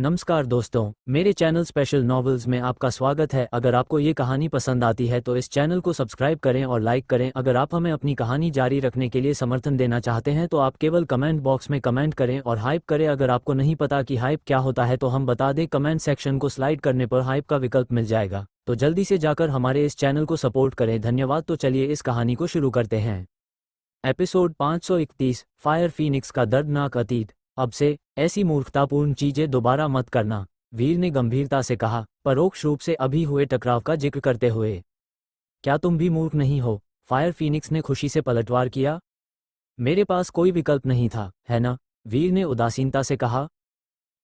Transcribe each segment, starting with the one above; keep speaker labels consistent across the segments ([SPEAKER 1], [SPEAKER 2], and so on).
[SPEAKER 1] नमस्कार दोस्तों, मेरे चैनल स्पेशल नॉवेल्स में आपका स्वागत है। अगर आपको ये कहानी पसंद आती है तो इस चैनल को सब्सक्राइब करें और लाइक करें। अगर आप हमें अपनी कहानी जारी रखने के लिए समर्थन देना चाहते हैं तो आप केवल कमेंट बॉक्स में कमेंट करें और हाइप करें। अगर आपको नहीं पता कि हाइप क्या होता है तो हम बता दें, कमेंट सेक्शन को स्लाइड करने पर हाइप का विकल्प मिल जाएगा। तो जल्दी से जाकर हमारे इस चैनल को सपोर्ट करें। धन्यवाद। तो चलिए इस कहानी को शुरू करते हैं। एपिसोड 531, फायर फीनिक्स का दर्दनाक अतीत। अब से ऐसी मूर्खतापूर्ण चीजें दोबारा मत करना, वीर ने गंभीरता से कहा, परोक्ष रूप से अभी हुए टकराव का जिक्र करते हुए। क्या तुम भी मूर्ख नहीं हो? फायर फीनिक्स ने खुशी से पलटवार किया। मेरे पास कोई विकल्प नहीं था, है ना? वीर ने उदासीनता से कहा।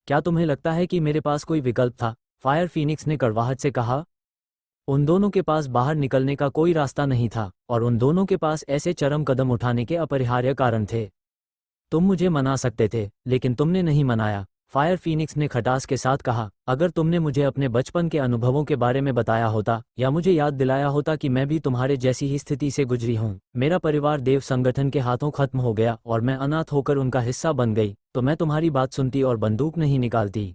[SPEAKER 1] क्या तुम्हें लगता है कि मेरे पास कोई विकल्प था? फायर फीनिक्स ने कड़वाहट से कहा। उन दोनों के पास बाहर निकलने का कोई रास्ता नहीं था और उन दोनों के पास ऐसे चरम कदम उठाने के अपरिहार्य कारण थे। तुम मुझे मना सकते थे, लेकिन तुमने नहीं मनाया, फायर फीनिक्स ने खटास के साथ कहा। अगर तुमने मुझे अपने बचपन के अनुभवों के बारे में बताया होता या मुझे याद दिलाया होता कि मैं भी तुम्हारे जैसी ही स्थिति से गुजरी हूँ, मेरा परिवार देव संगठन के हाथों खत्म हो गया और मैं अनाथ होकर उनका हिस्सा बन गई, तो मैं तुम्हारी बात सुनती और बंदूक नहीं निकालती।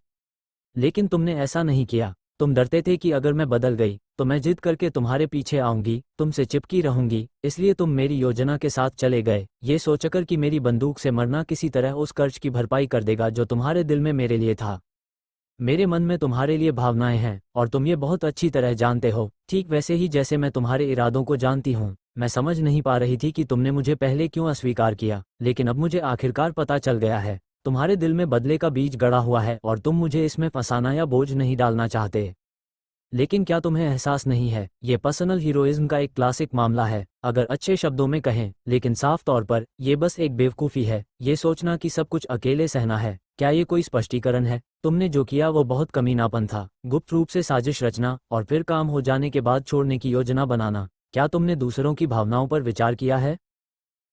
[SPEAKER 1] लेकिन तुमने ऐसा नहीं किया। तुम डरते थे कि अगर मैं बदल गई तो मैं जिद करके तुम्हारे पीछे आऊंगी, तुमसे चिपकी रहूंगी, इसलिए तुम मेरी योजना के साथ चले गए, ये सोचकर कि मेरी बंदूक से मरना किसी तरह उस कर्ज की भरपाई कर देगा जो तुम्हारे दिल में मेरे लिए था। मेरे मन में तुम्हारे लिए भावनाएं हैं और तुम ये बहुत अच्छी तरह जानते हो, ठीक वैसे ही जैसे मैं तुम्हारे इरादों को जानती हूँ। मैं समझ नहीं पा रही थी कि तुमने मुझे पहले क्यों अस्वीकार किया, लेकिन अब मुझे आखिरकार पता चल गया है। तुम्हारे दिल में बदले का बीज गड़ा हुआ है और तुम मुझे इसमें फंसाना या बोझ नहीं डालना चाहते। लेकिन क्या तुम्हें एहसास नहीं है, ये पर्सनल हीरोइज्म का एक क्लासिक मामला है। अगर अच्छे शब्दों में कहें, लेकिन साफ तौर पर, ये बस एक बेवकूफ़ी है, ये सोचना कि सब कुछ अकेले सहना है। क्या ये कोई स्पष्टीकरण है? तुमने जो किया वो बहुत कमीनापन था, गुप्त रूप से साजिश रचना और फिर काम हो जाने के बाद छोड़ने की योजना बनाना। क्या तुमने दूसरों की भावनाओं पर विचार किया है?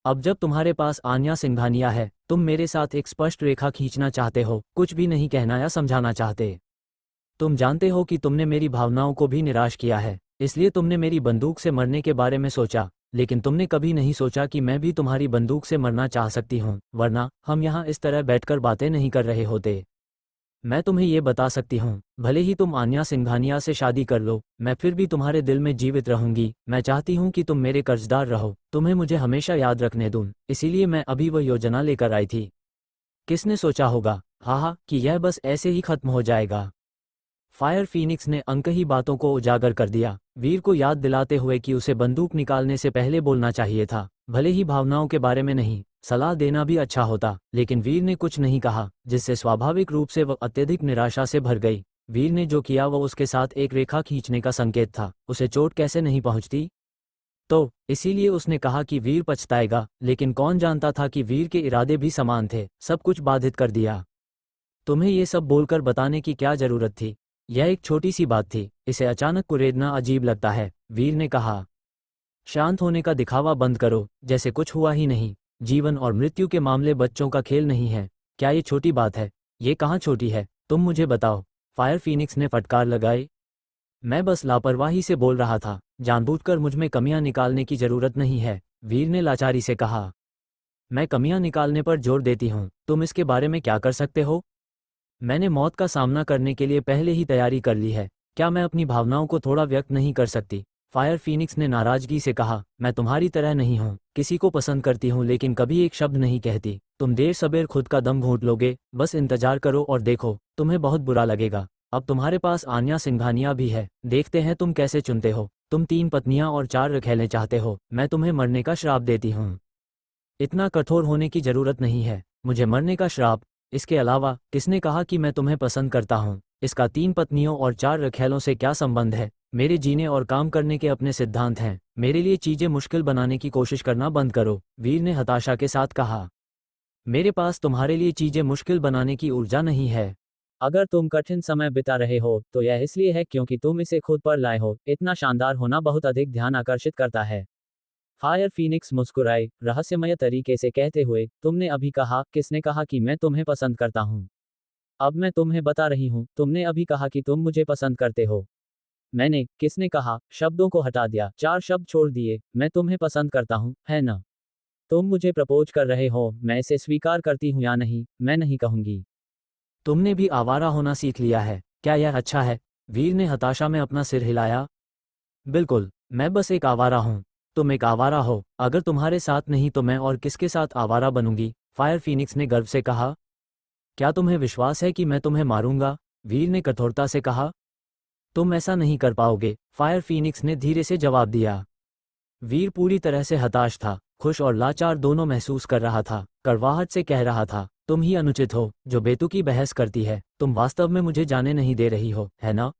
[SPEAKER 1] अब जब तुम्हारे पास आन्या सिंघानिया है, तुम मेरे साथ एक स्पष्ट रेखा खींचना चाहते हो, कुछ भी नहीं कहना या समझाना चाहते। तुम जानते हो कि तुमने मेरी भावनाओं को भी निराश किया है, इसलिए तुमने मेरी बंदूक से मरने के बारे में सोचा, लेकिन तुमने कभी नहीं सोचा कि मैं भी तुम्हारी बंदूक से मरना चाह सकती हूँ, वरना हम यहाँ इस तरह बैठकर बातें नहीं कर रहे होते। मैं तुम्हें ये बता सकती हूँ, भले ही तुम आन्या सिंघानिया से शादी कर लो, मैं फिर भी तुम्हारे दिल में जीवित रहूंगी। मैं चाहती हूँ कि तुम मेरे कर्जदार रहो, तुम्हें मुझे हमेशा याद रखने दूँ, इसीलिए मैं अभी वह योजना लेकर आई थी। किसने सोचा होगा, हाहा, कि यह बस ऐसे ही खत्म हो जाएगा। फायर फीनिक्स ने अनकही बातों को उजागर कर दिया, वीर को याद दिलाते हुए कि उसे बंदूक निकालने से पहले बोलना चाहिए था, भले ही भावनाओं के बारे में नहीं। सलाह देना भी अच्छा होता, लेकिन वीर ने कुछ नहीं कहा, जिससे स्वाभाविक रूप से वह अत्यधिक निराशा से भर गई। वीर ने जो किया वह उसके साथ एक रेखा खींचने का संकेत था, उसे चोट कैसे नहीं पहुंचती। तो इसीलिए उसने कहा कि वीर पछताएगा, लेकिन कौन जानता था कि वीर के इरादे भी समान थे, सब कुछ बाधित कर दिया। तुम्हें ये सब बोलकर बताने की क्या जरूरत थी? यह एक छोटी सी बात थी, इसे अचानक कुरेदना अजीब लगता है, वीर ने कहा। शांत होने का दिखावा बंद करो, जैसे कुछ हुआ ही नहीं। जीवन और मृत्यु के मामले बच्चों का खेल नहीं है। क्या ये छोटी बात है? ये कहाँ छोटी है, तुम मुझे बताओ, फायर फीनिक्स ने फटकार लगाई। मैं बस लापरवाही से बोल रहा था, जानबूझकर मुझ में कमियां निकालने की जरूरत नहीं है, वीर ने लाचारी से कहा। मैं कमियां निकालने पर जोर देती हूँ, तुम इसके बारे में क्या कर सकते हो? मैंने मौत का सामना करने के लिए पहले ही तैयारी कर ली है, क्या मैं अपनी भावनाओं को थोड़ा व्यक्त नहीं कर सकती? फायर फीनिक्स ने नाराजगी से कहा। मैं तुम्हारी तरह नहीं हूँ, किसी को पसंद करती हूँ लेकिन कभी एक शब्द नहीं कहती। तुम देर सबेर खुद का दम घोंट लोगे, बस इंतजार करो और देखो, तुम्हें बहुत बुरा लगेगा। अब तुम्हारे पास आन्या सिंघानिया भी है, देखते हैं तुम कैसे चुनते हो। तुम 3 पत्नियां और 4 रखैलें चाहते हो, मैं तुम्हें मरने का श्राप देती हूँ। इतना कठोर होने की जरूरत नहीं है, मुझे मरने का श्राप। इसके अलावा किसने कहा कि मैं तुम्हें पसंद करता हूँ? इसका 3 पत्नियों और 4 रखैलों से क्या संबंध है? मेरे जीने और काम करने के अपने सिद्धांत हैं, मेरे लिए चीजें मुश्किल बनाने की कोशिश करना बंद करो, वीर ने हताशा के साथ कहा। मेरे पास तुम्हारे लिए चीजें मुश्किल बनाने की ऊर्जा नहीं है। अगर तुम कठिन समय बिता रहे हो तो यह इसलिए है क्योंकि तुम इसे खुद पर लाए हो। इतना शानदार होना बहुत अधिक ध्यान आकर्षित करता है। फायर फीनिक्स मुस्कुराए, रहस्यमय तरीके से कहते हुए, तुमने अभी कहा, किसने कहा कि मैं तुम्हें पसंद करता हूँ? अब मैं तुम्हें बता रही हूँ, तुमने अभी कहा कि तुम मुझे पसंद करते हो। मैंने, किसने कहा? शब्दों को हटा दिया, 4 शब्द छोड़ दिए, मैं तुम्हें पसंद करता हूँ, है ना? तुम मुझे प्रपोज कर रहे हो, मैं इसे स्वीकार करती हूँ या नहीं, मैं नहीं कहूंगी। तुमने भी आवारा होना सीख लिया है, क्या यह अच्छा है? वीर ने हताशा में अपना सिर हिलाया। बिल्कुल, मैं बस एक आवारा हूँ। तुम एक आवारा हो, अगर तुम्हारे साथ नहीं तो मैं और किसके साथ आवारा बनूंगी? फायर फीनिक्स ने गर्व से कहा। क्या तुम्हें विश्वास है कि मैं तुम्हें मारूंगा? वीर ने कठोरता से कहा। तुम ऐसा नहीं कर पाओगे, फायर फीनिक्स ने धीरे से जवाब दिया। वीर पूरी तरह से हताश था, खुश और लाचार दोनों महसूस कर रहा था। कड़वाहट से कह रहा था, तुम ही अनुचित हो जो बेतुकी बहस करती है। तुम वास्तव में मुझे जाने नहीं दे रही हो, है ना?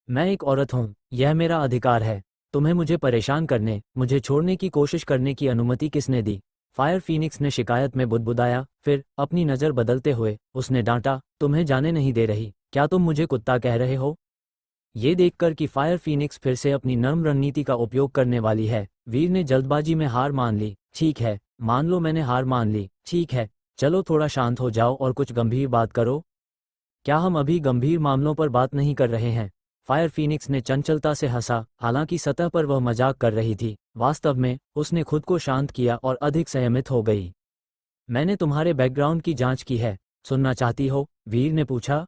[SPEAKER 1] मैं एक औरत हूँ, यह मेरा अधिकार है। तुम्हें मुझे परेशान करने, मुझे छोड़ने की कोशिश करने की अनुमति किसने दी? फायर फीनिक्स ने शिकायत में बुदबुदाया। फिर अपनी नज़र बदलते हुए उसने डांटा, तुम्हें जाने नहीं दे रही, क्या तुम मुझे कुत्ता कह रहे हो? ये देखकर कि फायर फीनिक्स फिर से अपनी नर्म रणनीति का उपयोग करने वाली है, वीर ने जल्दबाजी में हार मान ली। ठीक है, मान लो मैंने हार मान ली। ठीक है, चलो थोड़ा शांत हो जाओ और कुछ गंभीर बात करो। क्या हम अभी गंभीर मामलों पर बात नहीं कर रहे हैं? फायर फीनिक्स ने चंचलता से हंसा, हालांकि सतह पर वह मजाक कर रही थी। वास्तव में उसने खुद को शांत किया और अधिक संयमित हो गई। मैंने तुम्हारे बैकग्राउंड की जांच की है, सुनना चाहती हो? वीर ने पूछा।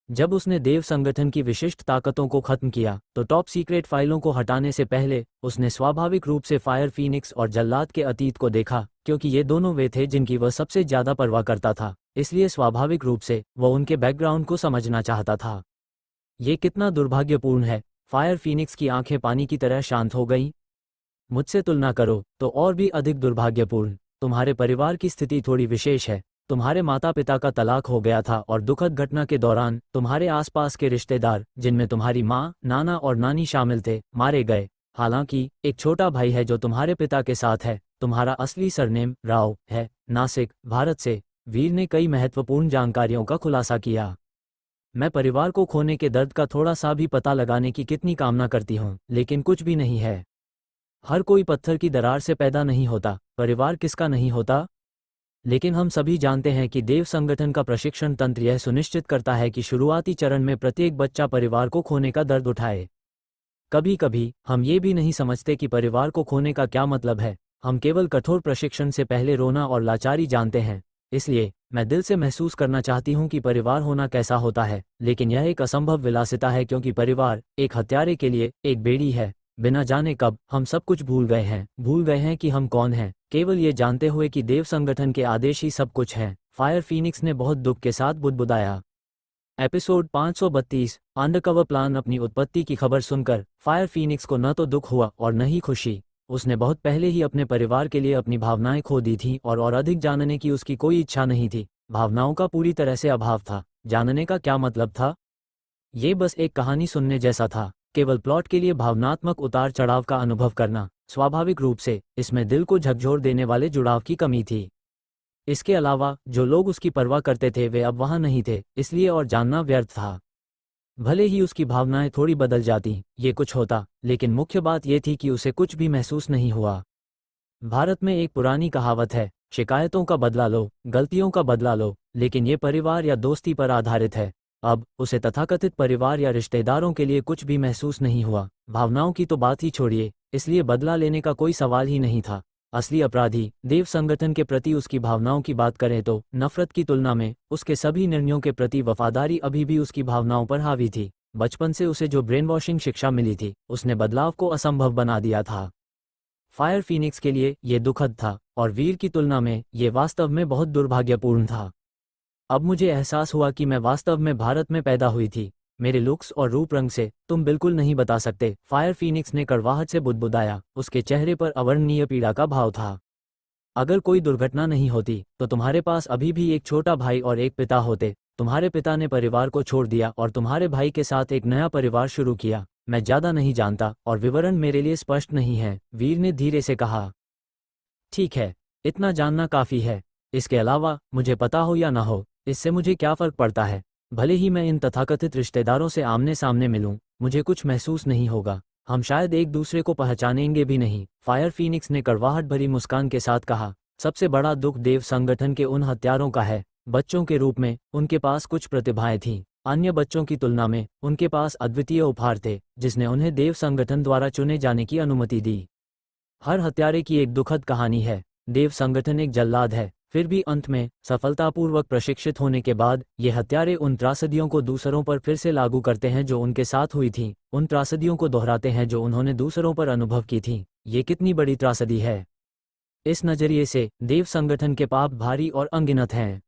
[SPEAKER 1] जब उसने देव संगठन की विशिष्ट ताकतों को खत्म किया तो टॉप सीक्रेट फाइलों को हटाने से पहले उसने स्वाभाविक रूप से फायर फीनिक्स और जल्लाद के अतीत को देखा, क्योंकि ये दोनों वे थे जिनकी वह सबसे ज्यादा परवाह करता था। इसलिए स्वाभाविक रूप से वह उनके बैकग्राउंड को समझना चाहता था। ये कितना दुर्भाग्यपूर्ण है। फायर फीनिक्स की आंखें पानी की तरह शांत हो गईं। मुझसे तुलना करो तो और भी अधिक दुर्भाग्यपूर्ण। तुम्हारे परिवार की स्थिति थोड़ी विशेष है। तुम्हारे माता पिता का तलाक हो गया था और दुखद घटना के दौरान तुम्हारे आसपास के रिश्तेदार, जिनमें तुम्हारी माँ, नाना और नानी शामिल थे, मारे गए। हालांकि एक छोटा भाई है जो तुम्हारे पिता के साथ है। तुम्हारा असली सरनेम राव है, नासिक, भारत से। वीर ने कई महत्वपूर्ण जानकारियों का खुलासा किया। मैं परिवार को खोने के दर्द का थोड़ा सा भी पता लगाने की कितनी कामना करती हूँ, लेकिन कुछ भी नहीं है। हर कोई पत्थर की दरार से पैदा नहीं होता। परिवार किसका नहीं होता? लेकिन हम सभी जानते हैं कि देव संगठन का प्रशिक्षण तंत्र यह सुनिश्चित करता है कि शुरुआती चरण में प्रत्येक बच्चा परिवार को खोने का दर्द उठाए। कभी कभी हम ये भी नहीं समझते कि परिवार को खोने का क्या मतलब है। हम केवल कठोर प्रशिक्षण से पहले रोना और लाचारी जानते हैं। इसलिए मैं दिल से महसूस करना चाहती हूँ कि परिवार होना कैसा होता है, लेकिन यह एक असंभव विलासिता है, क्योंकि परिवार एक हत्यारे के लिए एक बेड़ी है। बिना जाने कब हम सब कुछ भूल गए हैं कि हम कौन हैं, केवल ये जानते हुए कि देव संगठन के आदेश ही सब कुछ हैं। फायर फीनिक्स ने बहुत दुख के साथ बुदबुदाया। Episode 532 undercover plan. अपनी उत्पत्ति की खबर सुनकर फायर फीनिक्स को न तो दुख हुआ और न ही खुशी। उसने बहुत पहले ही अपने परिवार के लिए अपनी भावनाएं खो दी थीं और अधिक जानने की उसकी कोई इच्छा नहीं थी। भावनाओं का पूरी तरह से अभाव था। जानने का क्या मतलब था? ये बस एक कहानी सुनने जैसा था, केवल प्लॉट के लिए भावनात्मक उतार चढ़ाव का अनुभव करना। स्वाभाविक रूप से इसमें दिल को झकझोर देने वाले जुड़ाव की कमी थी। इसके अलावा जो लोग उसकी परवाह करते थे वे अब वहां नहीं थे, इसलिए और जानना व्यर्थ था। भले ही उसकी भावनाएं थोड़ी बदल जाती, ये कुछ होता, लेकिन मुख्य बात यह थी कि उसे कुछ भी महसूस नहीं हुआ। भारत में एक पुरानी कहावत है, शिकायतों का बदला लो, गलतियों का बदला लो, लेकिन ये परिवार या दोस्ती पर आधारित है। अब उसे तथाकथित परिवार या रिश्तेदारों के लिए कुछ भी महसूस नहीं हुआ। भावनाओं की तो बात ही छोड़िए, इसलिए बदला लेने का कोई सवाल ही नहीं था। असली अपराधी देव संगठन के प्रति उसकी भावनाओं की बात करें तो नफरत की तुलना में उसके सभी निर्णयों के प्रति वफादारी अभी भी उसकी भावनाओं पर हावी थी। बचपन से उसे जो ब्रेन वॉशिंग शिक्षा मिली थी उसने बदलाव को असंभव बना दिया था। फायर फीनिक्स के लिए ये दुखद था और वीर की तुलना में ये वास्तव में बहुत दुर्भाग्यपूर्ण था। अब मुझे एहसास हुआ कि मैं वास्तव में भारत में पैदा हुई थी। मेरे लुक्स और रूप रंग से तुम बिल्कुल नहीं बता सकते, फायर फीनिक्स ने कड़वाहट से बुदबुदाया। उसके चेहरे पर अवर्णनीय पीड़ा का भाव था। अगर कोई दुर्घटना नहीं होती तो तुम्हारे पास अभी भी एक छोटा भाई और एक पिता होते। तुम्हारे पिता ने परिवार को छोड़ दिया और तुम्हारे भाई के साथ एक नया परिवार शुरू किया। मैं ज्यादा नहीं जानता और विवरण मेरे लिए स्पष्ट नहीं है, वीर ने धीरे से कहा। ठीक है, इतना जानना काफी है। इसके अलावा मुझे पता हो या ना हो, इससे मुझे क्या फर्क पड़ता है? भले ही मैं इन तथाकथित रिश्तेदारों से आमने सामने मिलूं, मुझे कुछ महसूस नहीं होगा। हम शायद एक दूसरे को पहचानेंगे भी नहीं, फायर फीनिक्स ने कड़वाहट भरी मुस्कान के साथ कहा। सबसे बड़ा दुख देव संगठन के उन हत्यारों का है। बच्चों के रूप में उनके पास कुछ प्रतिभाएं थीं। अन्य बच्चों की तुलना में उनके पास अद्वितीय उपहार थे, जिसने उन्हें देव संगठन द्वारा चुने जाने की अनुमति दी। हर हत्यारे की एक दुखद कहानी है। देव संगठन एक जल्लाद है, फिर भी अंत में सफलतापूर्वक प्रशिक्षित होने के बाद ये हत्यारे उन त्रासदियों को दूसरों पर फिर से लागू करते हैं जो उनके साथ हुई थीं, उन त्रासदियों को दोहराते हैं जो उन्होंने दूसरों पर अनुभव की थीं। ये कितनी बड़ी त्रासदी है। इस नज़रिए से देव संगठन के पाप भारी और अनगिनत हैं।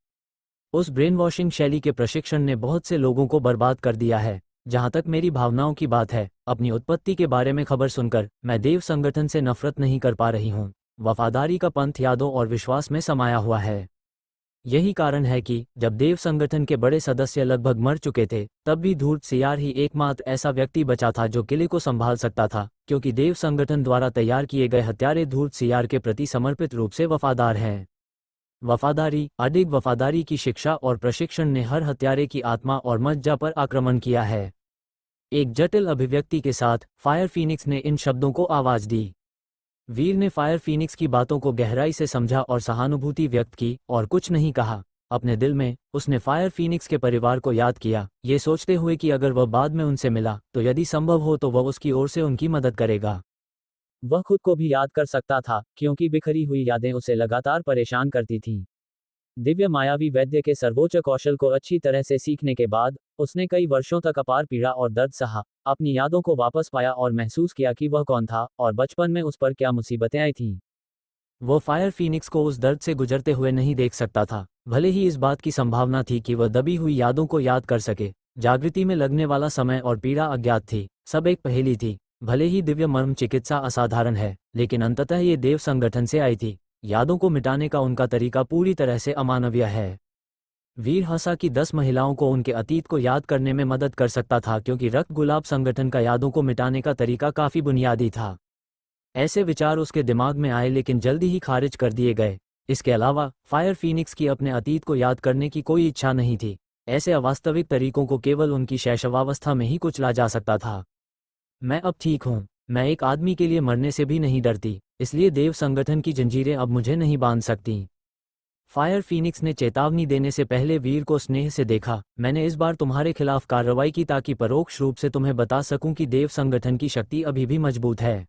[SPEAKER 1] उस ब्रेन वॉशिंग शैली के प्रशिक्षण ने बहुत से लोगों को बर्बाद कर दिया है। जहाँ तक मेरी भावनाओं की बात है, अपनी उत्पत्ति के बारे में खबर सुनकर मैं देव संगठन से नफरत नहीं कर पा रही हूँ। वफादारी का पंथ यादों और विश्वास में समाया हुआ है। यही कारण है कि जब देव संगठन के बड़े सदस्य लगभग मर चुके थे, तब भी धूर्त सियार ही एकमात्र ऐसा व्यक्ति बचा था जो किले को संभाल सकता था, क्योंकि देव संगठन द्वारा तैयार किए गए हत्यारे धूर्त सियार के प्रति समर्पित रूप से वफादार हैं। वफादारी, अडिग वफादारी की शिक्षा और प्रशिक्षण ने हर हत्यारे की आत्मा और मज्जा पर आक्रमण किया है। एक जटिल अभिव्यक्ति के साथ फायर फीनिक्स ने इन शब्दों को आवाज दी। वीर ने फायर फीनिक्स की बातों को गहराई से समझा और सहानुभूति व्यक्त की और कुछ नहीं कहा। अपने दिल में उसने फायर फीनिक्स के परिवार को याद किया, ये सोचते हुए कि अगर वह बाद में उनसे मिला तो यदि संभव हो तो वह उसकी ओर से उनकी मदद करेगा। वह खुद को भी याद कर सकता था, क्योंकि बिखरी हुई यादें उसे लगातार परेशान करती थीं। दिव्य मायावी वैद्य के सर्वोच्च कौशल को अच्छी तरह से सीखने के बाद उसने कई वर्षों तक अपार पीड़ा और दर्द सहा, अपनी यादों को वापस पाया और महसूस किया कि वह कौन था और बचपन में उस पर क्या मुसीबतें आई थीं। वो फायर फीनिक्स को उस दर्द से गुजरते हुए नहीं देख सकता था, भले ही इस बात की संभावना थी कि वह दबी हुई यादों को याद कर सके। जागृति में लगने वाला समय और पीड़ा अज्ञात थी, सब एक पहेली थी। भले ही दिव्य मर्म चिकित्सा असाधारण है, लेकिन अंततः ये देव संगठन से आई थी। यादों को मिटाने का उनका तरीका पूरी तरह से अमानवीय है। वीर हंसा कि 10 महिलाओं को उनके अतीत को याद करने में मदद कर सकता था, क्योंकि रक्त गुलाब संगठन का यादों को मिटाने का तरीका काफी बुनियादी था। ऐसे विचार उसके दिमाग में आए लेकिन जल्दी ही खारिज कर दिए गए। इसके अलावा फायर फीनिक्स की अपने अतीत को याद करने की कोई इच्छा नहीं थी। ऐसे अवास्तविक तरीकों को केवल उनकी शैशवावस्था में ही कुचला जा सकता था। मैं अब ठीक हूँ, मैं एक आदमी के लिए मरने से भी नहीं डरती, इसलिए देव संगठन की जंजीरें अब मुझे नहीं बांध सकती। फायर फीनिक्स ने चेतावनी देने से पहले वीर को स्नेह से देखा। मैंने इस बार तुम्हारे खिलाफ कार्रवाई की ताकि परोक्ष रूप से तुम्हें बता सकूं कि देव संगठन की शक्ति अभी भी मजबूत है।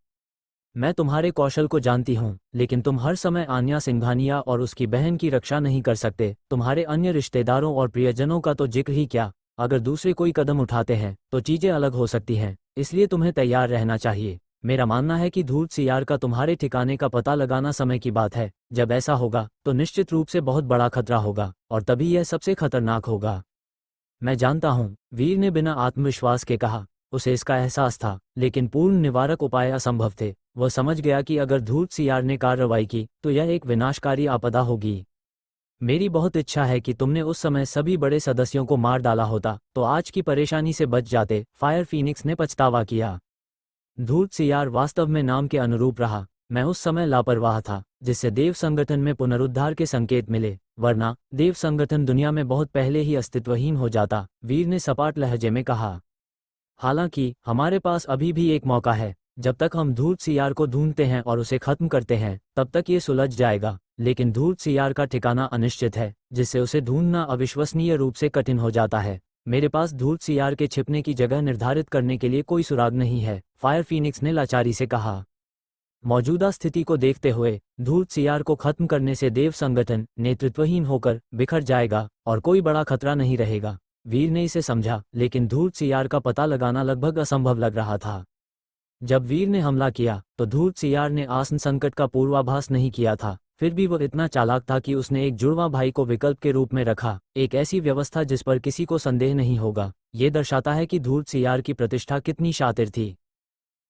[SPEAKER 1] मैं तुम्हारे कौशल को जानती हूं, लेकिन तुम हर समय आन्या सिंघानिया और उसकी बहन की रक्षा नहीं कर सकते। तुम्हारे अन्य रिश्तेदारों और प्रियजनों का तो जिक्र ही क्या, अगर दूसरे कोई कदम उठाते हैं तो चीजें अलग हो सकती हैं, इसलिए तुम्हें तैयार रहना चाहिए। मेरा मानना है कि धूर्त सियार का तुम्हारे ठिकाने का पता लगाना समय की बात है। जब ऐसा होगा तो निश्चित रूप से बहुत बड़ा खतरा होगा, और तभी यह सबसे खतरनाक होगा। मैं जानता हूँ, वीर ने बिना आत्मविश्वास के कहा। उसे इसका एहसास था, लेकिन पूर्ण निवारक उपाय असंभव थे। वह समझ गया कि अगर धूर्त सियार ने कार्रवाई की तो यह एक विनाशकारी आपदा होगी। मेरी बहुत इच्छा है कि तुमने उस समय सभी बड़े सदस्यों को मार डाला होता तो आज की परेशानी से बच जाते। फायर फीनिक्स ने पछतावा किया। धूर्त सियार वास्तव में नाम के अनुरूप रहा। मैं उस समय लापरवाह था, जिससे देव संगठन में पुनरुद्धार के संकेत मिले, वरना देव संगठन दुनिया में बहुत पहले ही अस्तित्वहीन हो जाता, वीर ने सपाट लहजे में कहा। हालांकि हमारे पास अभी भी एक मौका है। जब तक हम धूर्त सियार को ढूंढते हैं और उसे खत्म करते हैं, तब तक ये सुलझ जाएगा। लेकिन धूर्त सियार का ठिकाना अनिश्चित है, जिससे उसे ढूंढना अविश्वसनीय रूप से कठिन हो जाता है। मेरे पास धूर्त सियार के छिपने की जगह निर्धारित करने के लिए कोई सुराग नहीं है, फायर फीनिक्स ने लाचारी से कहा। मौजूदा स्थिति को देखते हुए धूर्त सियार को खत्म करने से देव संगठन नेतृत्वहीन होकर बिखर जाएगा और कोई बड़ा खतरा नहीं रहेगा। वीर ने इसे समझा, लेकिन धूर्त सियार का पता लगाना लगभग असंभव लग रहा था। जब वीर ने हमला किया तो धूर्त सियार ने आसन संकट का पूर्वाभास नहीं किया था। फिर भी वह इतना चालाक था कि उसने एक जुड़वा भाई को विकल्प के रूप में रखा, एक ऐसी व्यवस्था जिस पर किसी को संदेह नहीं होगा। ये दर्शाता है कि धूर्त सियार की प्रतिष्ठा कितनी शातिर थी।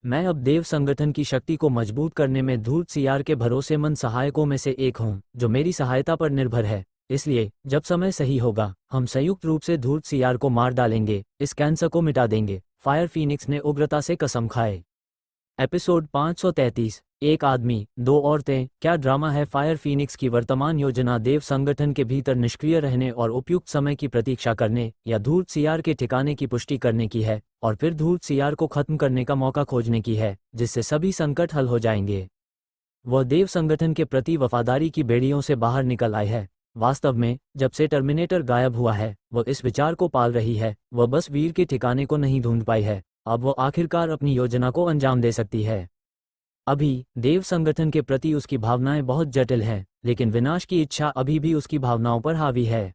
[SPEAKER 1] मैं अब देव संगठन की शक्ति को मजबूत करने में धूर्त सियार के भरोसेमंद सहायकों में से एक हूँ, जो मेरी सहायता पर निर्भर है। इसलिए जब समय सही होगा, हम संयुक्त रूप से धूर्त सियार को मार डालेंगे, इस कैंसर को मिटा देंगे। फायर फीनिक्स ने उग्रता से कसम खाए। एपिसोड 533, एक आदमी, दो औरतें, क्या ड्रामा है। फायर फीनिक्स की वर्तमान योजना देव संगठन के भीतर निष्क्रिय रहने और उपयुक्त समय की प्रतीक्षा करने या धूर्त सियार के ठिकाने की पुष्टि करने की है, और फिर धूर्त सियार को खत्म करने का मौका खोजने की है, जिससे सभी संकट हल हो जाएंगे। वह देव संगठन के प्रति वफादारी की बेड़ियों से बाहर निकल आई है। वास्तव में जब से टर्मिनेटर गायब हुआ है, वह इस विचार को पाल रही है। वह बस वीर के ठिकाने को नहीं ढूंढ पाई है, अब वो आखिरकार अपनी योजना को अंजाम दे सकती है। अभी देव संगठन के प्रति उसकी भावनाएं बहुत जटिल हैं, लेकिन विनाश की इच्छा अभी भी उसकी भावनाओं पर हावी है।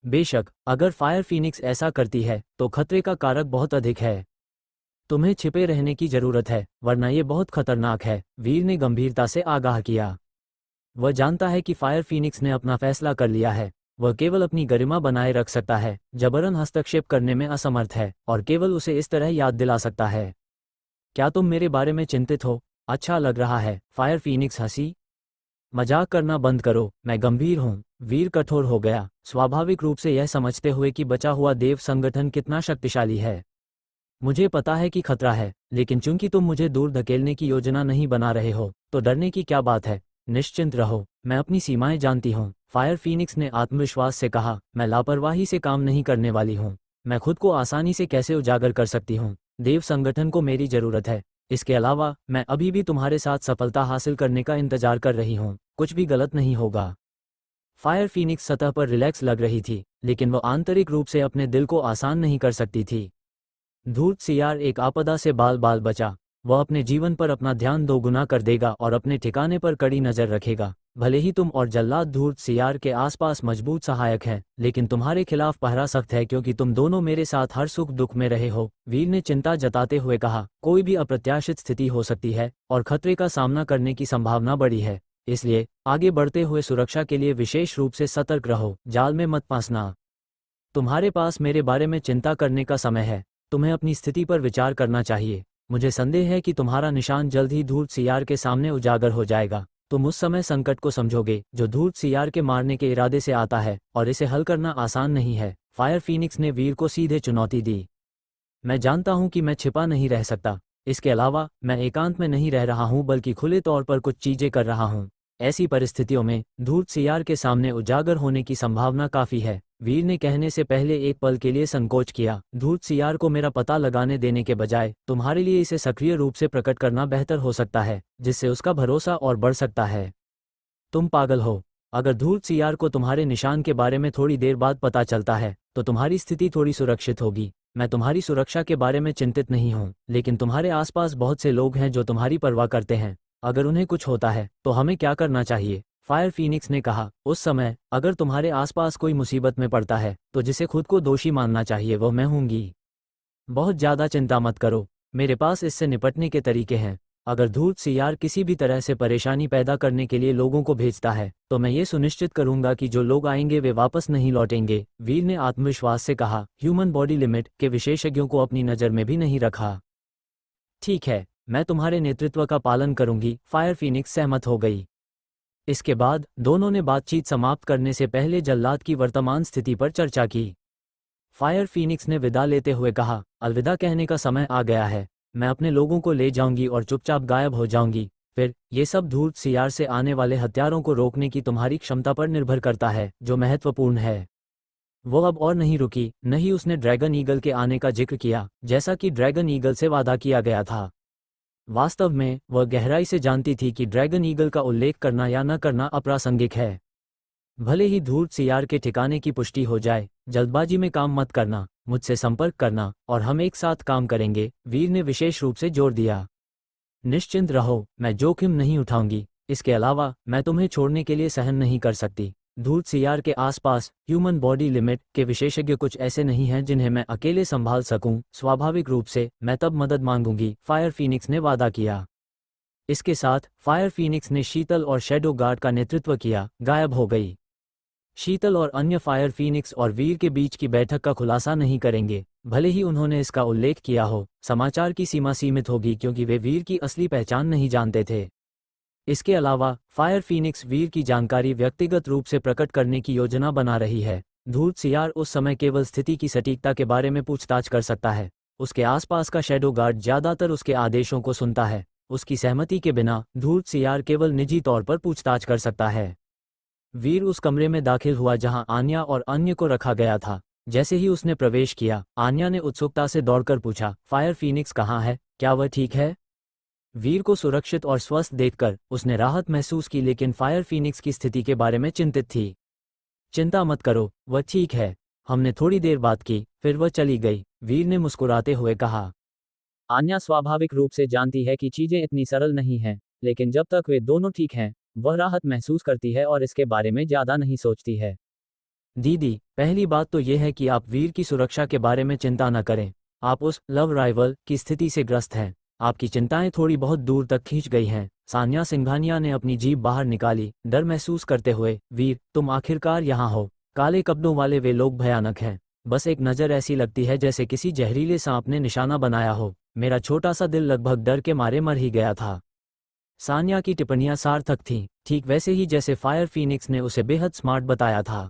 [SPEAKER 1] बेशक अगर फायर फीनिक्स ऐसा करती है तो खतरे का कारक बहुत अधिक है। तुम्हें छिपे रहने की जरूरत है, वरना ये बहुत खतरनाक है, वीर ने गंभीरता से आगाह किया। वह जानता है कि फायर फीनिक्स ने अपना फैसला कर लिया है। वह केवल अपनी गरिमा बनाए रख सकता है, जबरन हस्तक्षेप करने में असमर्थ है, और केवल उसे इस तरह याद दिला सकता है। क्या तुम मेरे बारे में चिंतित हो? अच्छा लग रहा है, फायर फीनिक्स हंसी। मजाक करना बंद करो, मैं गंभीर हूँ। वीर कठोर हो गया, स्वाभाविक रूप से यह समझते हुए कि बचा हुआ देव संगठन कितना शक्तिशाली है। मुझे पता है कि खतरा है, लेकिन चूंकि तुम मुझे दूर धकेलने की योजना नहीं बना रहे हो, तो डरने की क्या बात है। निश्चिंत रहो, मैं अपनी सीमाएं जानती हूँ, फायर फीनिक्स ने आत्मविश्वास से कहा। मैं लापरवाही से काम नहीं करने वाली हूँ। मैं खुद को आसानी से कैसे उजागर कर सकती हूँ? देव संगठन को मेरी जरूरत है। इसके अलावा मैं अभी भी तुम्हारे साथ सफलता हासिल करने का इंतजार कर रही हूँ। कुछ भी गलत नहीं होगा। फायर फीनिक्स सतह पर रिलैक्स लग रही थी, लेकिन वह आंतरिक रूप से अपने दिल को आसान नहीं कर सकती थी। धूर्त सियार एक आपदा से बाल बाल बचा। वह अपने जीवन पर अपना ध्यान दोगुना कर देगा और अपने ठिकाने पर कड़ी नजर रखेगा। भले ही तुम और जल्लाद धूर्त सियार के आसपास मजबूत सहायक हैं, लेकिन तुम्हारे खिलाफ पहरा सख्त है, क्योंकि तुम दोनों मेरे साथ हर सुख दुख में रहे हो। वीर ने चिंता जताते हुए कहा, कोई भी अप्रत्याशित स्थिति हो सकती है और खतरे का सामना करने की संभावना बड़ी है। इसलिए आगे बढ़ते हुए सुरक्षा के लिए विशेष रूप से सतर्क रहो, जाल में मत फंसना। तुम्हारे पास मेरे बारे में चिंता करने का समय है। तुम्हें अपनी स्थिति पर विचार करना चाहिए। मुझे संदेह है कि तुम्हारा निशान जल्द ही धूर्त सियार के सामने उजागर हो जाएगा। तुम उस समय संकट को समझोगे जो धूर्त सियार के मारने के इरादे से आता है, और इसे हल करना आसान नहीं है। फायर फीनिक्स ने वीर को सीधे चुनौती दी। मैं जानता हूं कि मैं छिपा नहीं रह सकता। इसके अलावा मैं एकांत में नहीं रह रहा हूं, बल्कि खुले तौर पर कुछ चीजें कर रहा हूं। ऐसी परिस्थितियों में धूर्त सियार के सामने उजागर होने की संभावना काफी है। वीर ने कहने से पहले एक पल के लिए संकोच किया। धूर्त सियार को मेरा पता लगाने देने के बजाय तुम्हारे लिए इसे सक्रिय रूप से प्रकट करना बेहतर हो सकता है, जिससे उसका भरोसा और बढ़ सकता है। तुम पागल हो। अगर धूर्त सियार को तुम्हारे निशान के बारे में थोड़ी देर बाद पता चलता है, तो तुम्हारी स्थिति थोड़ी सुरक्षित होगी। मैं तुम्हारी सुरक्षा के बारे में चिंतित नहीं हूँ, लेकिन तुम्हारे आसपास बहुत से लोग हैं जो तुम्हारी परवाह करते हैं। अगर उन्हें कुछ होता है तो हमें क्या करना चाहिए? फायर फीनिक्स ने कहा, उस समय अगर तुम्हारे आसपास कोई मुसीबत में पड़ता है, तो जिसे खुद को दोषी मानना चाहिए वह मैं हूँगी। बहुत ज़्यादा चिंता मत करो, मेरे पास इससे निपटने के तरीके हैं। अगर धूर्त सियार किसी भी तरह से परेशानी पैदा करने के लिए लोगों को भेजता है, तो मैं ये सुनिश्चित करूंगा कि जो लोग आएंगे वे वापस नहीं लौटेंगे। वीर ने आत्मविश्वास से कहा। ह्यूमन बॉडी लिमिट के विशेषज्ञों को अपनी नज़र में भी नहीं रखा। ठीक है, मैं तुम्हारे नेतृत्व का पालन करूंगी। फायर फीनिक्स सहमत हो गई। इसके बाद दोनों ने बातचीत समाप्त करने से पहले जल्लाद की वर्तमान स्थिति पर चर्चा की। फायर फीनिक्स ने विदा लेते हुए कहा, अलविदा कहने का समय आ गया है। मैं अपने लोगों को ले जाऊंगी और चुपचाप गायब हो जाऊंगी। फिर ये सब धूर्त सियार से आने वाले हत्यारों को रोकने की तुम्हारी क्षमता पर निर्भर करता है, जो महत्वपूर्ण है। वो अब और नहीं रुकी, नहीं उसने ड्रैगन ईगल के आने का जिक्र किया, जैसा कि ड्रैगन ईगल से वादा किया गया था। वास्तव में वह गहराई से जानती थी कि ड्रैगन ईगल का उल्लेख करना या न करना अप्रासंगिक है। भले ही धूर्त सियार के ठिकाने की पुष्टि हो जाए, जल्दबाजी में काम मत करना, मुझसे संपर्क करना और हम एक साथ काम करेंगे, वीर ने विशेष रूप से जोर दिया। निश्चिंत रहो, मैं जोखिम नहीं उठाऊंगी। इसके अलावा मैं तुम्हें छोड़ने के लिए सहन नहीं कर सकती। धूर्त सियार के आसपास ह्यूमन बॉडी लिमिट के विशेषज्ञ कुछ ऐसे नहीं हैं जिन्हें मैं अकेले संभाल सकूं। स्वाभाविक रूप से मैं तब मदद मांगूंगी, फायर फीनिक्स ने वादा किया। इसके साथ फायर फीनिक्स ने शीतल और शैडो गार्ड का नेतृत्व किया, गायब हो गई। शीतल और अन्य फायर फीनिक्स और वीर के बीच की बैठक का खुलासा नहीं करेंगे, भले ही उन्होंने इसका उल्लेख किया हो। समाचार की सीमा सीमित होगी, क्योंकि वे वीर की असली पहचान नहीं जानते थे। इसके अलावा फायर फीनिक्स वीर की जानकारी व्यक्तिगत रूप से प्रकट करने की योजना बना रही है। धूर्त सियार उस समय केवल स्थिति की सटीकता के बारे में पूछताछ कर सकता है। उसके आसपास का शैडो गार्ड ज्यादातर उसके आदेशों को सुनता है। उसकी सहमति के बिना धूर्त सियार केवल निजी तौर पर पूछताछ कर सकता है। वीर उस कमरे में दाखिल हुआ जहां आन्या और अन्य को रखा गया था। जैसे ही उसने प्रवेश किया, आन्या ने उत्सुकता से दौड़कर पूछा, फायर फीनिक्स कहाँ है? क्या वह ठीक है? वीर को सुरक्षित और स्वस्थ देखकर उसने राहत महसूस की, लेकिन फायर फीनिक्स की स्थिति के बारे में चिंतित थी। चिंता मत करो, वह ठीक है। हमने थोड़ी देर बात की, फिर वह चली गई, वीर ने मुस्कुराते हुए कहा। आन्या स्वाभाविक रूप से जानती है कि चीजें इतनी सरल नहीं हैं, लेकिन जब तक वे दोनों ठीक हैं, वह राहत महसूस करती है और इसके बारे में ज्यादा नहीं सोचती है। दीदी, पहली बात तो यह है कि आप वीर की सुरक्षा के बारे में चिंता न करें। आप उस लव राइवल की स्थिति से ग्रस्त हैं। आपकी चिंताएं थोड़ी बहुत दूर तक खींच गई हैं। सान्या सिंघानिया ने अपनी जीभ बाहर निकाली, डर महसूस करते हुए। वीर, तुम आखिरकार यहाँ हो। काले कपड़ों वाले वे लोग भयानक हैं। बस एक नज़र ऐसी लगती है जैसे किसी जहरीले सांप ने निशाना बनाया हो। मेरा छोटा सा दिल लगभग डर के मारे मर ही गया था। सान्या की टिप्पणियां सार्थक थीं, ठीक वैसे ही जैसे फायर फीनिक्स ने उसे बेहद स्मार्ट बताया था।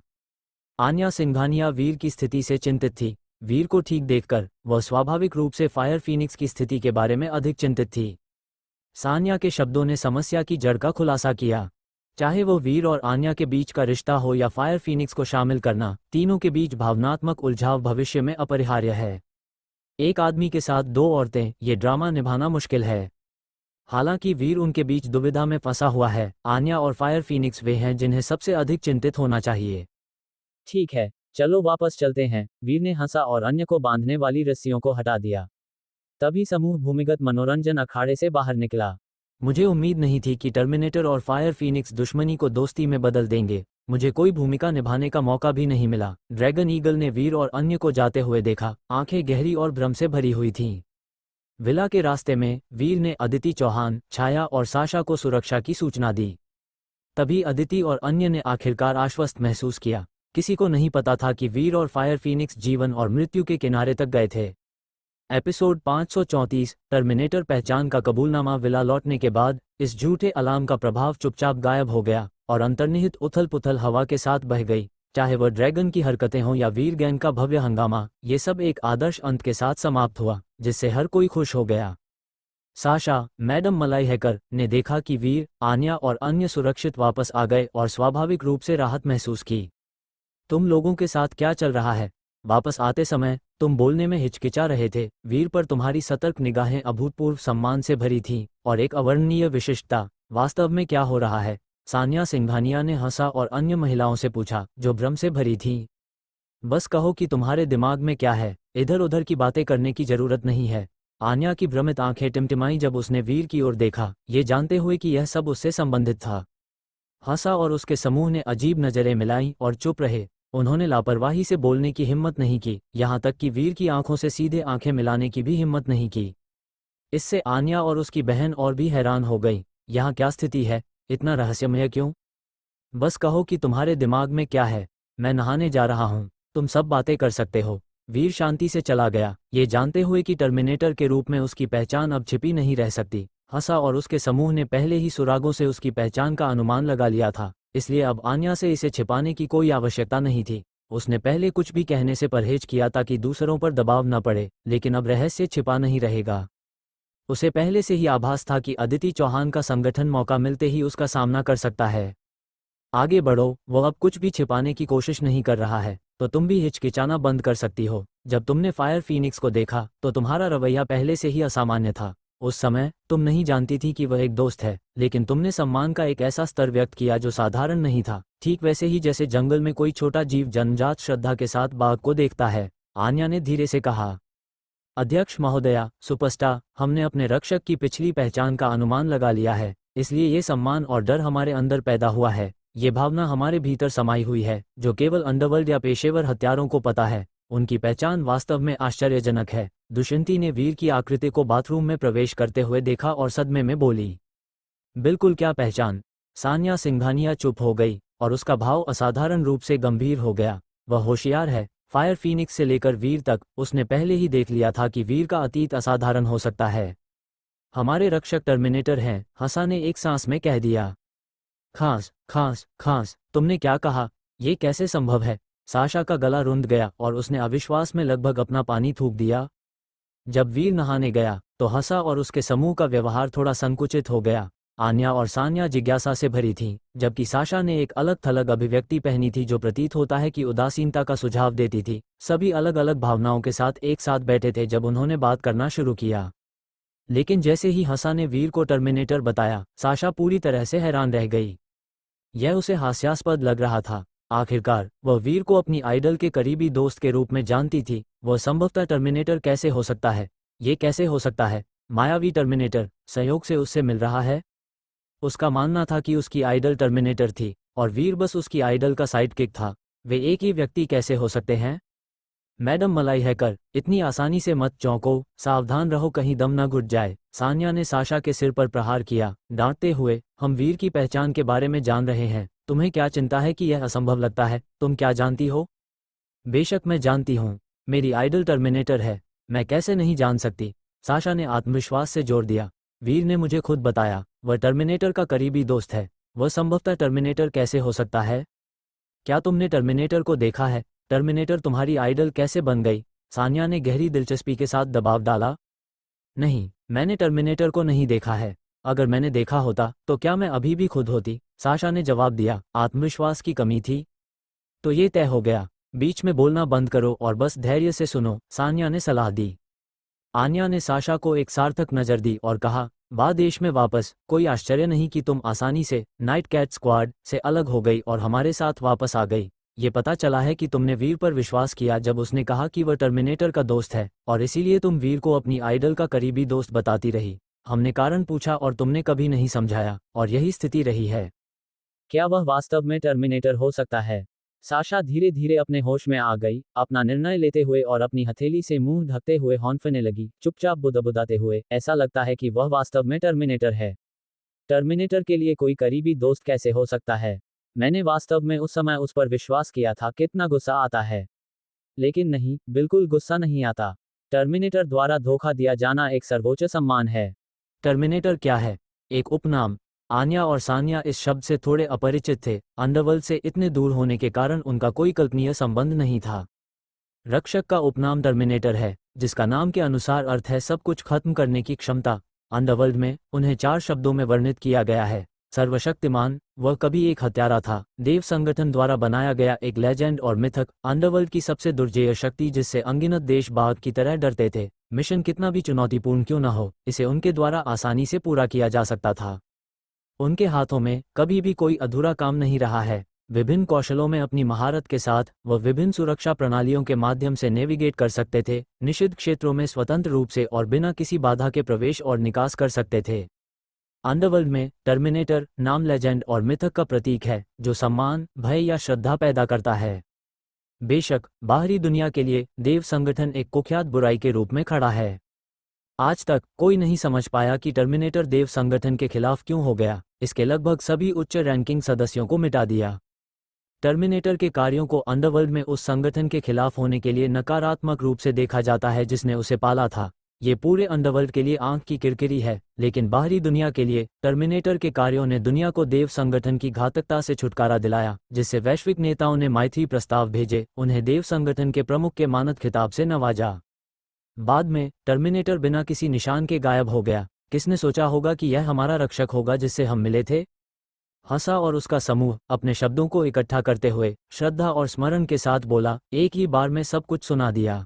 [SPEAKER 1] आन्या सिंघानिया वीर की स्थिति से चिंतित थी। वीर को ठीक देखकर वह स्वाभाविक रूप से फायर फीनिक्स की स्थिति के बारे में अधिक चिंतित थी। सान्या के शब्दों ने समस्या की जड़ का खुलासा किया। चाहे वो वीर और आन्या के बीच का रिश्ता हो या फायर फीनिक्स को शामिल करना, तीनों के बीच भावनात्मक उलझाव भविष्य में अपरिहार्य है। एक आदमी के साथ दो औरतें, ये ड्रामा निभाना मुश्किल है। हालांकि वीर उनके बीच दुविधा में फंसा हुआ है। आन्या और फायर फीनिक्स वे हैं जिन्हें सबसे अधिक चिंतित होना चाहिए। ठीक है, चलो वापस चलते हैं। वीर ने हंसा और अन्य को बांधने वाली रस्सियों को हटा दिया। तभी समूह भूमिगत मनोरंजन अखाड़े से बाहर निकला। मुझे उम्मीद नहीं थी कि टर्मिनेटर और फायर फीनिक्स दुश्मनी को दोस्ती में बदल देंगे। मुझे कोई भूमिका निभाने का मौका भी नहीं मिला। ड्रैगन ईगल ने वीर और अन्य को जाते हुए देखा। आंखें गहरी और भ्रम से भरी हुई थीं। विला के रास्ते में वीर ने अदिति चौहान, छाया और साशा को सुरक्षा की सूचना दी। तभी अदिति और अन्य ने आखिरकार आश्वस्त महसूस किया। किसी को नहीं पता था कि वीर और फायर फीनिक्स जीवन और मृत्यु के किनारे तक गए थे। एपिसोड 534, टर्मिनेटर पहचान का कबूलनामा। विला लौटने के बाद इस झूठे अलार्म का प्रभाव चुपचाप गायब हो गया और अंतर्निहित उथल पुथल हवा के साथ बह गई। चाहे वह ड्रैगन की हरकतें हों या वीर गैंग का भव्य हंगामा, ये सब एक आदर्श अंत के साथ समाप्त हुआ, जिससे हर कोई खुश हो गया। साशा, मैडम मलाईहेकर ने देखा कि वीर, आन्या और अन्य सुरक्षित वापस आ गए और स्वाभाविक रूप से राहत महसूस की। तुम लोगों के साथ क्या चल रहा है? वापस आते समय तुम बोलने में हिचकिचा रहे थे। वीर पर तुम्हारी सतर्क निगाहें अभूतपूर्व सम्मान से भरी थीं और एक अवर्णनीय विशिष्टता। वास्तव में क्या हो रहा है? सान्या सिंघानिया ने हंसा और अन्य महिलाओं से पूछा, जो भ्रम से भरी थीं। बस कहो कि तुम्हारे दिमाग में क्या है। इधर उधर की बातें करने की जरूरत नहीं है। आन्या की भ्रमित आंखें टिमटिमाई जब उसने वीर की ओर देखा, ये जानते हुए कि यह सब उससे संबंधित था। हंसा और उसके समूह ने अजीब नजरें मिलाई और चुप रहे। उन्होंने लापरवाही से बोलने की हिम्मत नहीं की, यहाँ तक कि वीर की आंखों से सीधे आंखें मिलाने की भी हिम्मत नहीं की। इससे आन्या और उसकी बहन और भी हैरान हो गई। यहाँ क्या स्थिति है? इतना रहस्यमय क्यों? बस कहो कि तुम्हारे दिमाग में क्या है। मैं नहाने जा रहा हूँ, तुम सब बातें कर सकते हो। वीर शांति से चला गया, ये जानते हुए कि टर्मिनेटर के रूप में उसकी पहचान अब छिपी नहीं रह सकती। हंसा और उसके समूह ने पहले ही सुरागों से उसकी पहचान का अनुमान लगा लिया था, इसलिए अब आन्या से इसे छिपाने की कोई आवश्यकता नहीं थी। उसने पहले कुछ भी कहने से परहेज किया ताकि दूसरों पर दबाव न पड़े, लेकिन अब रहस्य छिपा नहीं रहेगा। उसे पहले से ही आभास था कि अदिति चौहान का संगठन मौका मिलते ही उसका सामना कर सकता है। आगे बढ़ो, वो अब कुछ भी छिपाने की कोशिश नहीं कर रहा है, तो तुम भी हिचकिचाना बंद कर सकती हो। जब तुमने फायर फीनिक्स को देखा तो तुम्हारा रवैया पहले से ही असामान्य था। उस समय तुम नहीं जानती थी कि वह एक दोस्त है, लेकिन तुमने सम्मान का एक ऐसा स्तर व्यक्त किया जो साधारण नहीं था, ठीक वैसे ही जैसे जंगल में कोई छोटा जीव जन्मजात श्रद्धा के साथ बाघ को देखता है। आन्या ने धीरे से कहा, अध्यक्ष महोदया, सुपरस्टार, हमने अपने रक्षक की पिछली पहचान का अनुमान लगा लिया है, इसलिए ये सम्मान और डर हमारे अंदर पैदा हुआ है। ये भावना हमारे भीतर समाई हुई है, जो केवल अंडरवर्ल्ड या पेशेवर हत्यारों को पता है। उनकी पहचान वास्तव में आश्चर्यजनक है। दुष्यंती ने वीर की आकृति को बाथरूम में प्रवेश करते हुए देखा और सदमे में बोली, बिल्कुल, क्या पहचान? सान्या सिंघानिया चुप हो गई और उसका भाव असाधारण रूप से गंभीर हो गया। वह होशियार है। फायर फीनिक्स से लेकर वीर तक उसने पहले ही देख लिया था कि वीर का अतीत असाधारण हो सकता है। हमारे रक्षक टर्मिनेटर हैं, हंसा ने एक सांस में कह दिया। खास खास खास, तुमने क्या कहा? ये कैसे संभव है? साशा का गला रुंध गया और उसने अविश्वास में लगभग अपना पानी थूक दिया। जब वीर नहाने गया तो हंसा और उसके समूह का व्यवहार थोड़ा संकुचित हो गया। आन्या और सान्या जिज्ञासा से भरी थीं, जबकि साशा ने एक अलग थलग अभिव्यक्ति पहनी थी जो प्रतीत होता है कि उदासीनता का सुझाव देती थी। सभी अलग अलग भावनाओं के साथ एक साथ बैठे थे जब उन्होंने बात करना शुरू किया। लेकिन जैसे ही हंसा ने वीर को टर्मिनेटर बताया, साशा पूरी तरह से हैरान रह गई। यह उसे हास्यास्पद लग रहा था। आखिरकार वह वीर को अपनी आइडल के करीबी दोस्त के रूप में जानती थी। वह संभवतः टर्मिनेटर कैसे हो सकता है? ये कैसे हो सकता है? मायावी टर्मिनेटर संयोग से उससे मिल रहा है? उसका मानना था कि उसकी आइडल टर्मिनेटर थी और वीर बस उसकी आइडल का साइडकिक था। वे एक ही व्यक्ति कैसे हो सकते हैं? मैडम मलाई हैकर, इतनी आसानी से मत चौंको, सावधान रहो कहीं दम न घुट जाए। सान्या ने साशा के सिर पर प्रहार किया, डांटते हुए। हम वीर की पहचान के बारे में जान रहे हैं, तुम्हें क्या चिंता है कि यह असंभव लगता है? तुम क्या जानती हो? बेशक मैं जानती हूँ, मेरी आइडल टर्मिनेटर है, मैं कैसे नहीं जान सकती? साशा ने आत्मविश्वास से जोर दिया। वीर ने मुझे खुद बताया, वह टर्मिनेटर का करीबी दोस्त है। वह संभवतः टर्मिनेटर कैसे हो सकता है? क्या तुमने टर्मिनेटर को देखा है? टर्मिनेटर तुम्हारी आइडल कैसे बन गई? सान्या ने गहरी दिलचस्पी के साथ दबाव डाला। नहीं, मैंने टर्मिनेटर को नहीं देखा है। अगर मैंने देखा होता तो क्या मैं अभी भी खुद होती? साशा ने जवाब दिया। आत्मविश्वास की कमी थी? तो ये तय हो गया, बीच में बोलना बंद करो और बस धैर्य से सुनो, सान्या ने सलाह दी। आन्या ने साशा को एक सार्थक नज़र दी और कहा, बा देश में वापस, कोई आश्चर्य नहीं कि तुम आसानी से नाइट कैट स्क्वाड से अलग हो गई और हमारे साथ वापस आ गई। ये पता चला है कि तुमने वीर पर विश्वास किया जब उसने कहा कि वह टर्मिनेटर का दोस्त है, और इसीलिए तुम वीर को अपनी आइडल का करीबी दोस्त बताती रही। हमने कारण पूछा और तुमने कभी नहीं समझाया, और यही स्थिति रही है। क्या वह वास्तव में टर्मिनेटर हो सकता है? साशा धीरे धीरे अपने होश में आ गई, अपना निर्णय लेते हुए और अपनी हथेली से मुंह ढकते हुए हौंफने लगी, चुपचाप बुदबुदाते हुए। ऐसा लगता है कि वह वास्तव में टर्मिनेटर है। टर्मिनेटर के लिए कोई करीबी दोस्त कैसे हो सकता है? मैंने वास्तव में उस समय उस पर विश्वास किया था। कितना गुस्सा आता है। लेकिन नहीं, बिल्कुल गुस्सा नहीं आता। टर्मिनेटर द्वारा धोखा दिया जाना एक सर्वोच्च सम्मान है। टर्मिनेटर क्या है? एक उपनाम। आन्या और सान्या इस शब्द से थोड़े अपरिचित थे। अंडरवर्ल्ड से इतने दूर होने के कारण उनका कोई कल्पनीय संबंध नहीं था। रक्षक का उपनाम टर्मिनेटर है, जिसका नाम के अनुसार अर्थ है सब कुछ खत्म करने की क्षमता। अंडरवर्ल्ड में उन्हें 4 शब्दों में वर्णित किया गया है। सर्वशक्तिमान, वह कभी एक हत्यारा था, देव संगठन द्वारा बनाया गया एक लेजेंड और मिथक, अंडरवर्ल्ड की सबसे दुर्जेय शक्ति जिससे अनगिनत देश बाघ की तरह डरते थे। मिशन कितना भी चुनौतीपूर्ण क्यों न हो, इसे उनके द्वारा आसानी से पूरा किया जा सकता था। उनके हाथों में कभी भी कोई अधूरा काम नहीं रहा है। विभिन्न कौशलों में अपनी महारत के साथ वह विभिन्न सुरक्षा प्रणालियों के माध्यम से नेविगेट कर सकते थे, निषिद्ध क्षेत्रों में स्वतंत्र रूप से और बिना किसी बाधा के प्रवेश और निकास कर सकते थे। अंडरवर्ल्ड में टर्मिनेटर नाम लेजेंड और मिथक का प्रतीक है, जो सम्मान, भय या श्रद्धा पैदा करता है। बेशक बाहरी दुनिया के लिए देव संगठन एक कुख्यात बुराई के रूप में खड़ा है। आज तक कोई नहीं समझ पाया कि टर्मिनेटर देव संगठन के खिलाफ क्यों हो गया। इसके लगभग सभी उच्च रैंकिंग सदस्यों को मिटा दिया। टर्मिनेटर के कार्यों को अंडरवर्ल्ड में उस संगठन के खिलाफ होने के लिए नकारात्मक रूप से देखा जाता है जिसने उसे पाला था। ये पूरे अंडरवर्ल्ड के लिए आंख की किरकिरी है, लेकिन बाहरी दुनिया के लिए टर्मिनेटर के कार्यों ने दुनिया को देव संगठन की घातकता से छुटकारा दिलाया, जिससे वैश्विक नेताओं ने मैत्री प्रस्ताव भेजे, उन्हें देव संगठन के प्रमुख के मानद खिताब से नवाजा। बाद में टर्मिनेटर बिना किसी निशान के गायब हो गया। किसने सोचा होगा कि यह हमारा रक्षक होगा जिससे हम मिले थे? हंसा और उसका समूह अपने शब्दों को इकट्ठा करते हुए श्रद्धा और स्मरण के साथ बोला, एक ही बार में सब कुछ सुना दिया।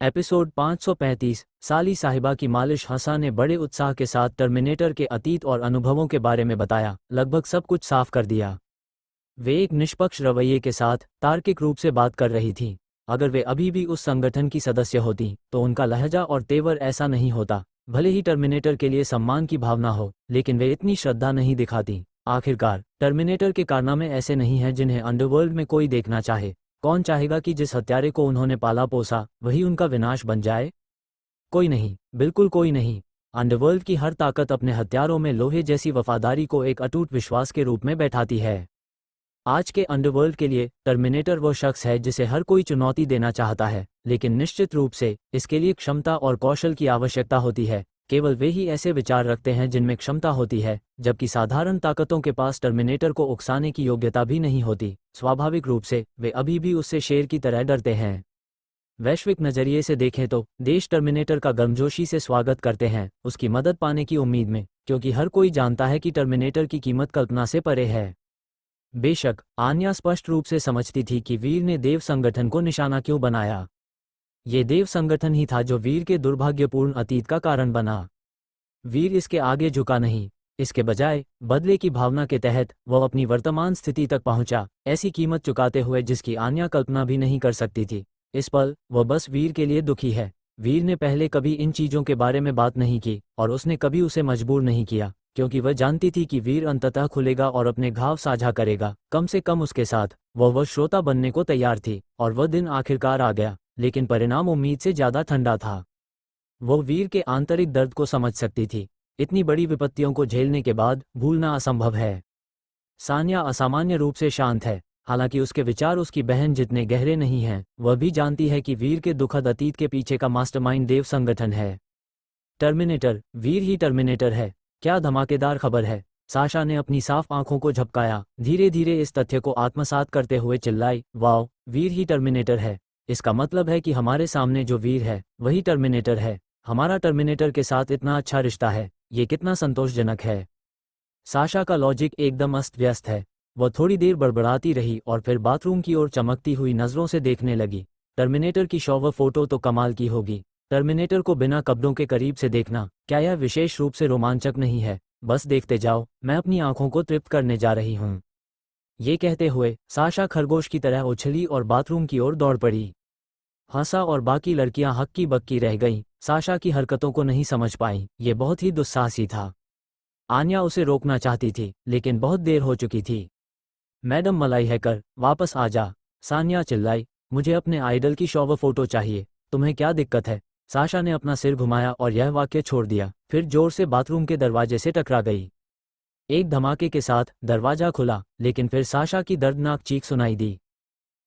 [SPEAKER 1] एपिसोड 535। साली साहिबा की मालिश। हंसा ने बड़े उत्साह के साथ टर्मिनेटर के अतीत और अनुभवों के बारे में बताया, लगभग सब कुछ साफ कर दिया। वे एक निष्पक्ष रवैये के साथ तार्किक रूप से बात कर रही थीं। अगर वे अभी भी उस संगठन की सदस्य होती तो उनका लहजा और तेवर ऐसा नहीं होता। भले ही टर्मिनेटर के लिए सम्मान की भावना हो, लेकिन वे इतनी श्रद्धा नहीं दिखाती। आखिरकार टर्मिनेटर के कारनामे ऐसे नहीं हैं जिन्हें अंडरवर्ल्ड में कोई देखना चाहे। कौन चाहेगा कि जिस हत्यारे को उन्होंने पाला पोसा वही उनका विनाश बन जाए? कोई नहीं, बिल्कुल कोई नहीं। अंडरवर्ल्ड की हर ताकत अपने हत्यारों में लोहे जैसी वफादारी को एक अटूट विश्वास के रूप में बैठाती है। आज के अंडरवर्ल्ड के लिए टर्मिनेटर वो शख्स है जिसे हर कोई चुनौती देना चाहता है, लेकिन निश्चित रूप से इसके लिए क्षमता और कौशल की आवश्यकता होती है। केवल वे ही ऐसे विचार रखते हैं जिनमें क्षमता होती है, जबकि साधारण ताकतों के पास टर्मिनेटर को उकसाने की योग्यता भी नहीं होती। स्वाभाविक रूप से वे अभी भी उससे शेर की तरह डरते हैं। वैश्विक नजरिए से देखें तो देश टर्मिनेटर का गर्मजोशी से स्वागत करते हैं, उसकी मदद पाने की उम्मीद में, क्योंकि हर कोई जानता है कि टर्मिनेटर की कीमत कल्पना से परे है। बेशक आन्या स्पष्ट रूप से समझती थी कि वीर ने देव संगठन को निशाना क्यों बनाया। ये देव संगठन ही था जो वीर के दुर्भाग्यपूर्ण अतीत का कारण बना। वीर इसके आगे झुका नहीं, इसके बजाय बदले की भावना के तहत वह अपनी वर्तमान स्थिति तक पहुंचा, ऐसी कीमत चुकाते हुए जिसकी आन्या कल्पना भी नहीं कर सकती थी। इस पल वह बस वीर के लिए दुखी है। वीर ने पहले कभी इन चीज़ों के बारे में बात नहीं की और उसने कभी उसे मजबूर नहीं किया, क्योंकि वह जानती थी कि वीर अंततः खुलेगा और अपने घाव साझा करेगा। कम से कम उसके साथ वह श्रोता बनने को तैयार थी और वह दिन आखिरकार आ गया, लेकिन परिणाम उम्मीद से ज़्यादा ठंडा था। वह वीर के आंतरिक दर्द को समझ सकती थी। इतनी बड़ी विपत्तियों को झेलने के बाद भूलना असंभव है। सान्या असामान्य रूप से शांत है, हालांकि उसके विचार उसकी बहन जितने गहरे नहीं हैं। वह भी जानती है कि वीर के दुखद अतीत के पीछे का मास्टरमाइंड देव संगठन है। टर्मिनेटर, वीर ही टर्मिनेटर है। क्या धमाकेदार खबर है। साशा ने अपनी साफ आंखों को झपकाया, धीरे धीरे इस तथ्य को आत्मसात करते हुए चिल्लाई, वाओ, वीर ही टर्मिनेटर है। इसका मतलब है कि हमारे सामने जो वीर है वही टर्मिनेटर है। हमारा टर्मिनेटर के साथ इतना अच्छा रिश्ता है, ये कितना संतोषजनक है। साशा का लॉजिक एकदम अस्त व्यस्त है। वह थोड़ी देर बड़बड़ाती रही और फिर बाथरूम की ओर चमकती हुई नजरों से देखने लगी। टर्मिनेटर की शॉवर फोटो तो कमाल की होगी। टर्मिनेटर को बिना कपड़ों के करीब से देखना, क्या यह विशेष रूप से रोमांचक नहीं है। बस देखते जाओ, मैं अपनी आंखों को तृप्त करने जा रही हूँ। ये कहते हुए साशा खरगोश की तरह उछली और बाथरूम की ओर दौड़ पड़ी। हंसा और बाकी लड़कियां हक्की बक्की रह गईं। साशा की हरकतों को नहीं समझ पाईं। ये बहुत ही दुस्साहसी था। आन्या उसे रोकना चाहती थी, लेकिन बहुत देर हो चुकी थी। मैडम मलाई हैकर, वापस आ जा, सान्या चिल्लाई। मुझे अपने आइडल की शॉवर फोटो चाहिए। तुम्हें क्या दिक्कत है। साशा ने अपना सिर घुमाया और यह वाक्य छोड़ दिया, फिर जोर से बाथरूम के दरवाजे से टकरा गई। एक धमाके के साथ दरवाजा खुला, लेकिन फिर साशा की दर्दनाक चीख सुनाई दी।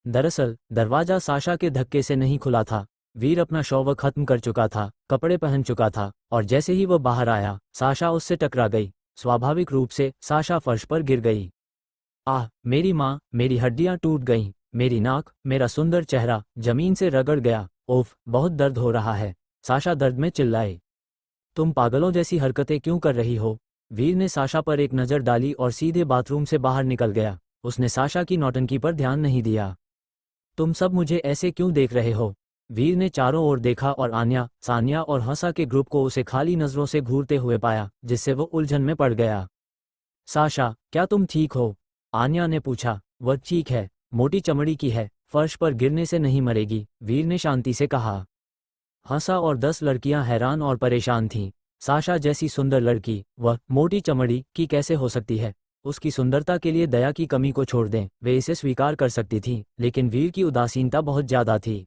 [SPEAKER 1] दरअसल दरवाजा साशा के धक्के से नहीं खुला था। वीर अपना शॉवर खत्म कर चुका था, कपड़े पहन चुका था, और जैसे ही वह बाहर आया, साशा उससे टकरा गई। स्वाभाविक रूप से साशा फर्श पर गिर गई। आह, मेरी माँ, मेरी हड्डियां टूट गईं, मेरी नाक, मेरा सुंदर चेहरा जमीन से रगड़ गया। ओफ, बहुत दर्द हो रहा है, साशा दर्द में चिल्लाई। तुम पागलों जैसी हरकतें क्यों कर रही हो। वीर ने साशा पर एक नज़र डाली और सीधे बाथरूम से बाहर निकल गया। उसने साशा की नौटंकी पर ध्यान नहीं दिया। तुम सब मुझे ऐसे क्यों देख रहे हो। वीर ने चारों ओर देखा और आन्या, सान्या और हंसा के ग्रुप को उसे खाली नजरों से घूरते हुए पाया, जिससे वो उलझन में पड़ गया। साशा, क्या तुम ठीक हो। आन्या ने पूछा। वह ठीक है, मोटी चमड़ी की है, फर्श पर गिरने से नहीं मरेगी, वीर ने शांति से कहा। हंसा और 10 लड़कियां हैरान और परेशान थीं। साशा जैसी सुंदर लड़की, वह मोटी चमड़ी की कैसे हो सकती है। उसकी सुंदरता के लिए दया की कमी को छोड़ दें, वे इसे स्वीकार कर सकती थीं, लेकिन वीर की उदासीनता बहुत ज्यादा थी।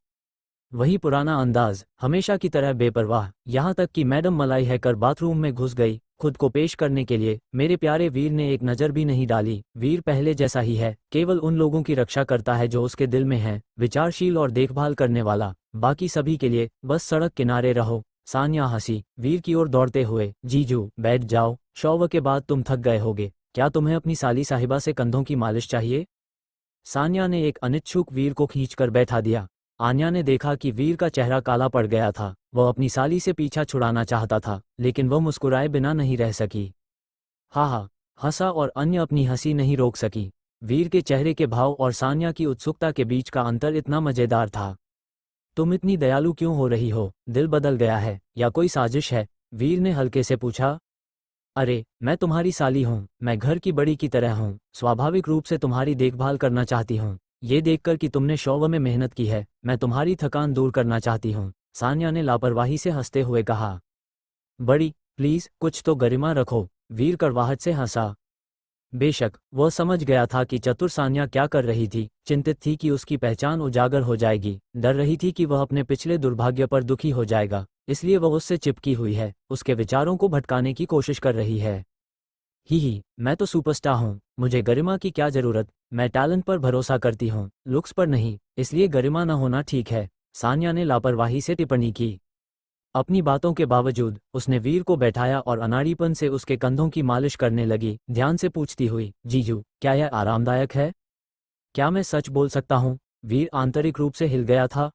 [SPEAKER 1] वही पुराना अंदाज, हमेशा की तरह बेपरवाह, यहाँ तक कि मैडम मलाई हैकर बाथरूम में घुस गई खुद को पेश करने के लिए। मेरे प्यारे वीर ने एक नज़र भी नहीं डाली। वीर पहले जैसा ही है, केवल उन लोगों की रक्षा करता है जो उसके दिल में हैं, विचारशील और देखभाल करने वाला। बाकी सभी के लिए बस सड़क किनारे रहो। सान्या हंसी, वीर की ओर दौड़ते हुए, जीजू बैठ जाओ, शॉवर के बाद तुम थक गए होगे। क्या तुम्हें अपनी साली साहिबा से कंधों की मालिश चाहिए। सान्या ने एक अनिच्छुक वीर को खींचकर बैठा दिया। आन्या ने देखा कि वीर का चेहरा काला पड़ गया था। वह अपनी साली से पीछा छुड़ाना चाहता था, लेकिन वह मुस्कुराए बिना नहीं रह सकी। हा हा, हंसा और अन्य अपनी हंसी नहीं रोक सकी। वीर के चेहरे के भाव और सान्या की उत्सुकता के बीच का अंतर इतना मजेदार था। तुम इतनी दयालु क्यों हो रही हो, दिल बदल गया है या कोई साजिश है। वीर ने हल्के से पूछा। अरे, मैं तुम्हारी साली हूँ, मैं घर की बड़ी की तरह हूँ, स्वाभाविक रूप से तुम्हारी देखभाल करना चाहती हूँ। ये देखकर कि तुमने शॉवर में मेहनत की है, मैं तुम्हारी थकान दूर करना चाहती हूँ, सान्या ने लापरवाही से हंसते हुए कहा। बड़ी, प्लीज कुछ तो गरिमा रखो, वीर कड़वाहट से हंसा। बेशक, वह समझ गया था कि चतुर सान्या क्या कर रही थी। चिंतित थी कि उसकी पहचान उजागर हो जाएगी, डर रही थी कि वह अपने पिछले दुर्भाग्य पर दुखी हो जाएगा, इसलिए वह उससे चिपकी हुई है, उसके विचारों को भटकाने की कोशिश कर रही है। ही, मैं तो सुपरस्टार हूँ, मुझे गरिमा की क्या जरूरत। मैं टैलेंट पर भरोसा करती हूँ, लुक्स पर नहीं, इसलिए गरिमा न होना ठीक है, सान्या ने लापरवाही से टिप्पणी की। अपनी बातों के बावजूद उसने वीर को बैठाया और अनाड़ीपन से उसके कंधों की मालिश करने लगी, ध्यान से पूछती हुई, जीजू, क्या यह आरामदायक है। क्या मैं सच बोल सकता हूँ। वीर आंतरिक रूप से हिल गया था।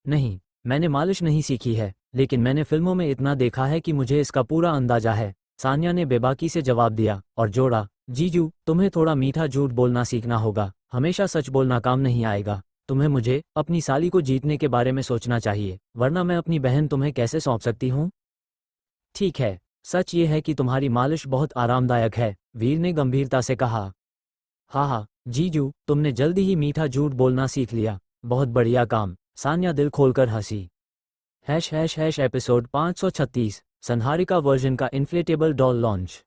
[SPEAKER 1] नहीं, मैंने मालिश नहीं सीखी है, लेकिन मैंने फिल्मों में इतना देखा है कि मुझे इसका पूरा अंदाजा है, सान्या ने बेबाकी से जवाब दिया और जोड़ा, जीजू, तुम्हें थोड़ा मीठा झूठ बोलना सीखना होगा, हमेशा सच बोलना काम नहीं आएगा। तुम्हें मुझे अपनी साली को जीतने के बारे में सोचना चाहिए, वरना मैं अपनी बहन तुम्हें कैसे सौंप सकती हूँ। ठीक है, सच ये है कि तुम्हारी मालिश बहुत आरामदायक है, वीर ने गंभीरता से कहा। हाँ, जीजू, तुमने जल्दी ही मीठा झूठ बोलना सीख लिया, बहुत बढ़िया काम, सान्या दिल खोलकर हंसी। एपिसोड 536 संहारिका वर्जन का इन्फ्लेटेबल डॉल लॉन्च।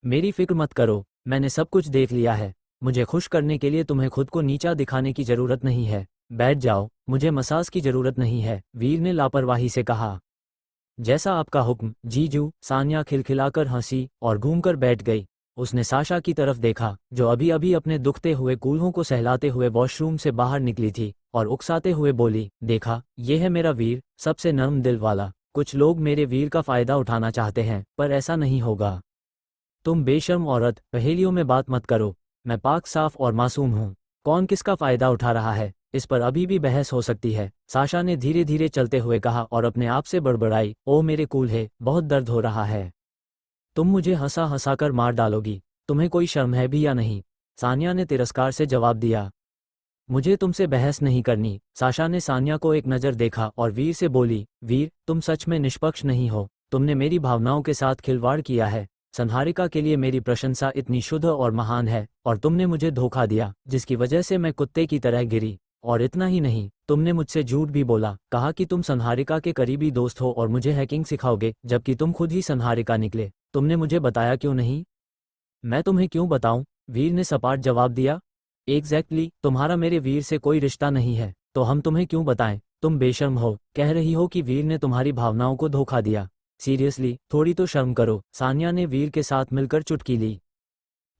[SPEAKER 1] मेरी फिक्र मत करो, मैंने सब कुछ देख लिया है। मुझे खुश करने के लिए तुम्हें खुद को नीचा दिखाने की जरूरत नहीं है। बैठ जाओ, मुझे मसाज की जरूरत नहीं है, वीर ने लापरवाही से कहा। जैसा आपका हुक्म जीजू, सान्या खिलखिलाकर हंसी और घूमकर बैठ गई। उसने साशा की तरफ देखा, जो अभी अभी अपने दुखते हुए कूल्हों को सहलाते हुए वॉशरूम से बाहर निकली थी, और उकसाते हुए बोली, देखा, ये है मेरा वीर, सबसे नर्म दिल वाला। कुछ लोग मेरे वीर का फायदा उठाना चाहते हैं, पर ऐसा नहीं होगा। तुम बेशर्म औरत, पहेलियों में बात मत करो। मैं पाक साफ और मासूम हूँ। कौन किसका फायदा उठा रहा है, इस पर अभी भी बहस हो सकती है, साशा ने धीरे धीरे चलते हुए कहा और अपने आप से बड़बड़ाई, ओ मेरे कूल्हे, बहुत दर्द हो रहा है। तुम मुझे हंसा हंसा कर मार डालोगी, तुम्हें कोई शर्म है भी या नहीं? सान्या ने तिरस्कार से जवाब दिया। मुझे तुमसे बहस नहीं करनी। साशा ने सान्या को एक नज़र देखा और वीर से बोली, वीर, तुम सच में निष्पक्ष नहीं हो। तुमने मेरी भावनाओं के साथ खिलवाड़ किया है। संहारिका के लिए मेरी प्रशंसा इतनी शुद्ध और महान है, और तुमने मुझे धोखा दिया, जिसकी वजह से मैं कुत्ते की तरह गिरी। और इतना ही नहीं, तुमने मुझसे झूठ भी बोला, कहा कि तुम संहारिका के करीबी दोस्त हो और मुझे हैकिंग सिखाओगे, जबकि तुम खुद ही संहारिका निकले। तुमने मुझे बताया क्यों नहीं? मैं तुम्हें क्यों बताऊं? वीर ने सपाट जवाब दिया। एग्जैक्टली, तुम्हारा मेरे वीर से कोई रिश्ता नहीं है, तो हम तुम्हें क्यों बताएं? तुम बेशर्म हो, कह रही हो कि वीर ने तुम्हारी भावनाओं को धोखा दिया। सीरियसली, थोड़ी तो शर्म करो। सान्या ने वीर के साथ मिलकर चुटकी ली।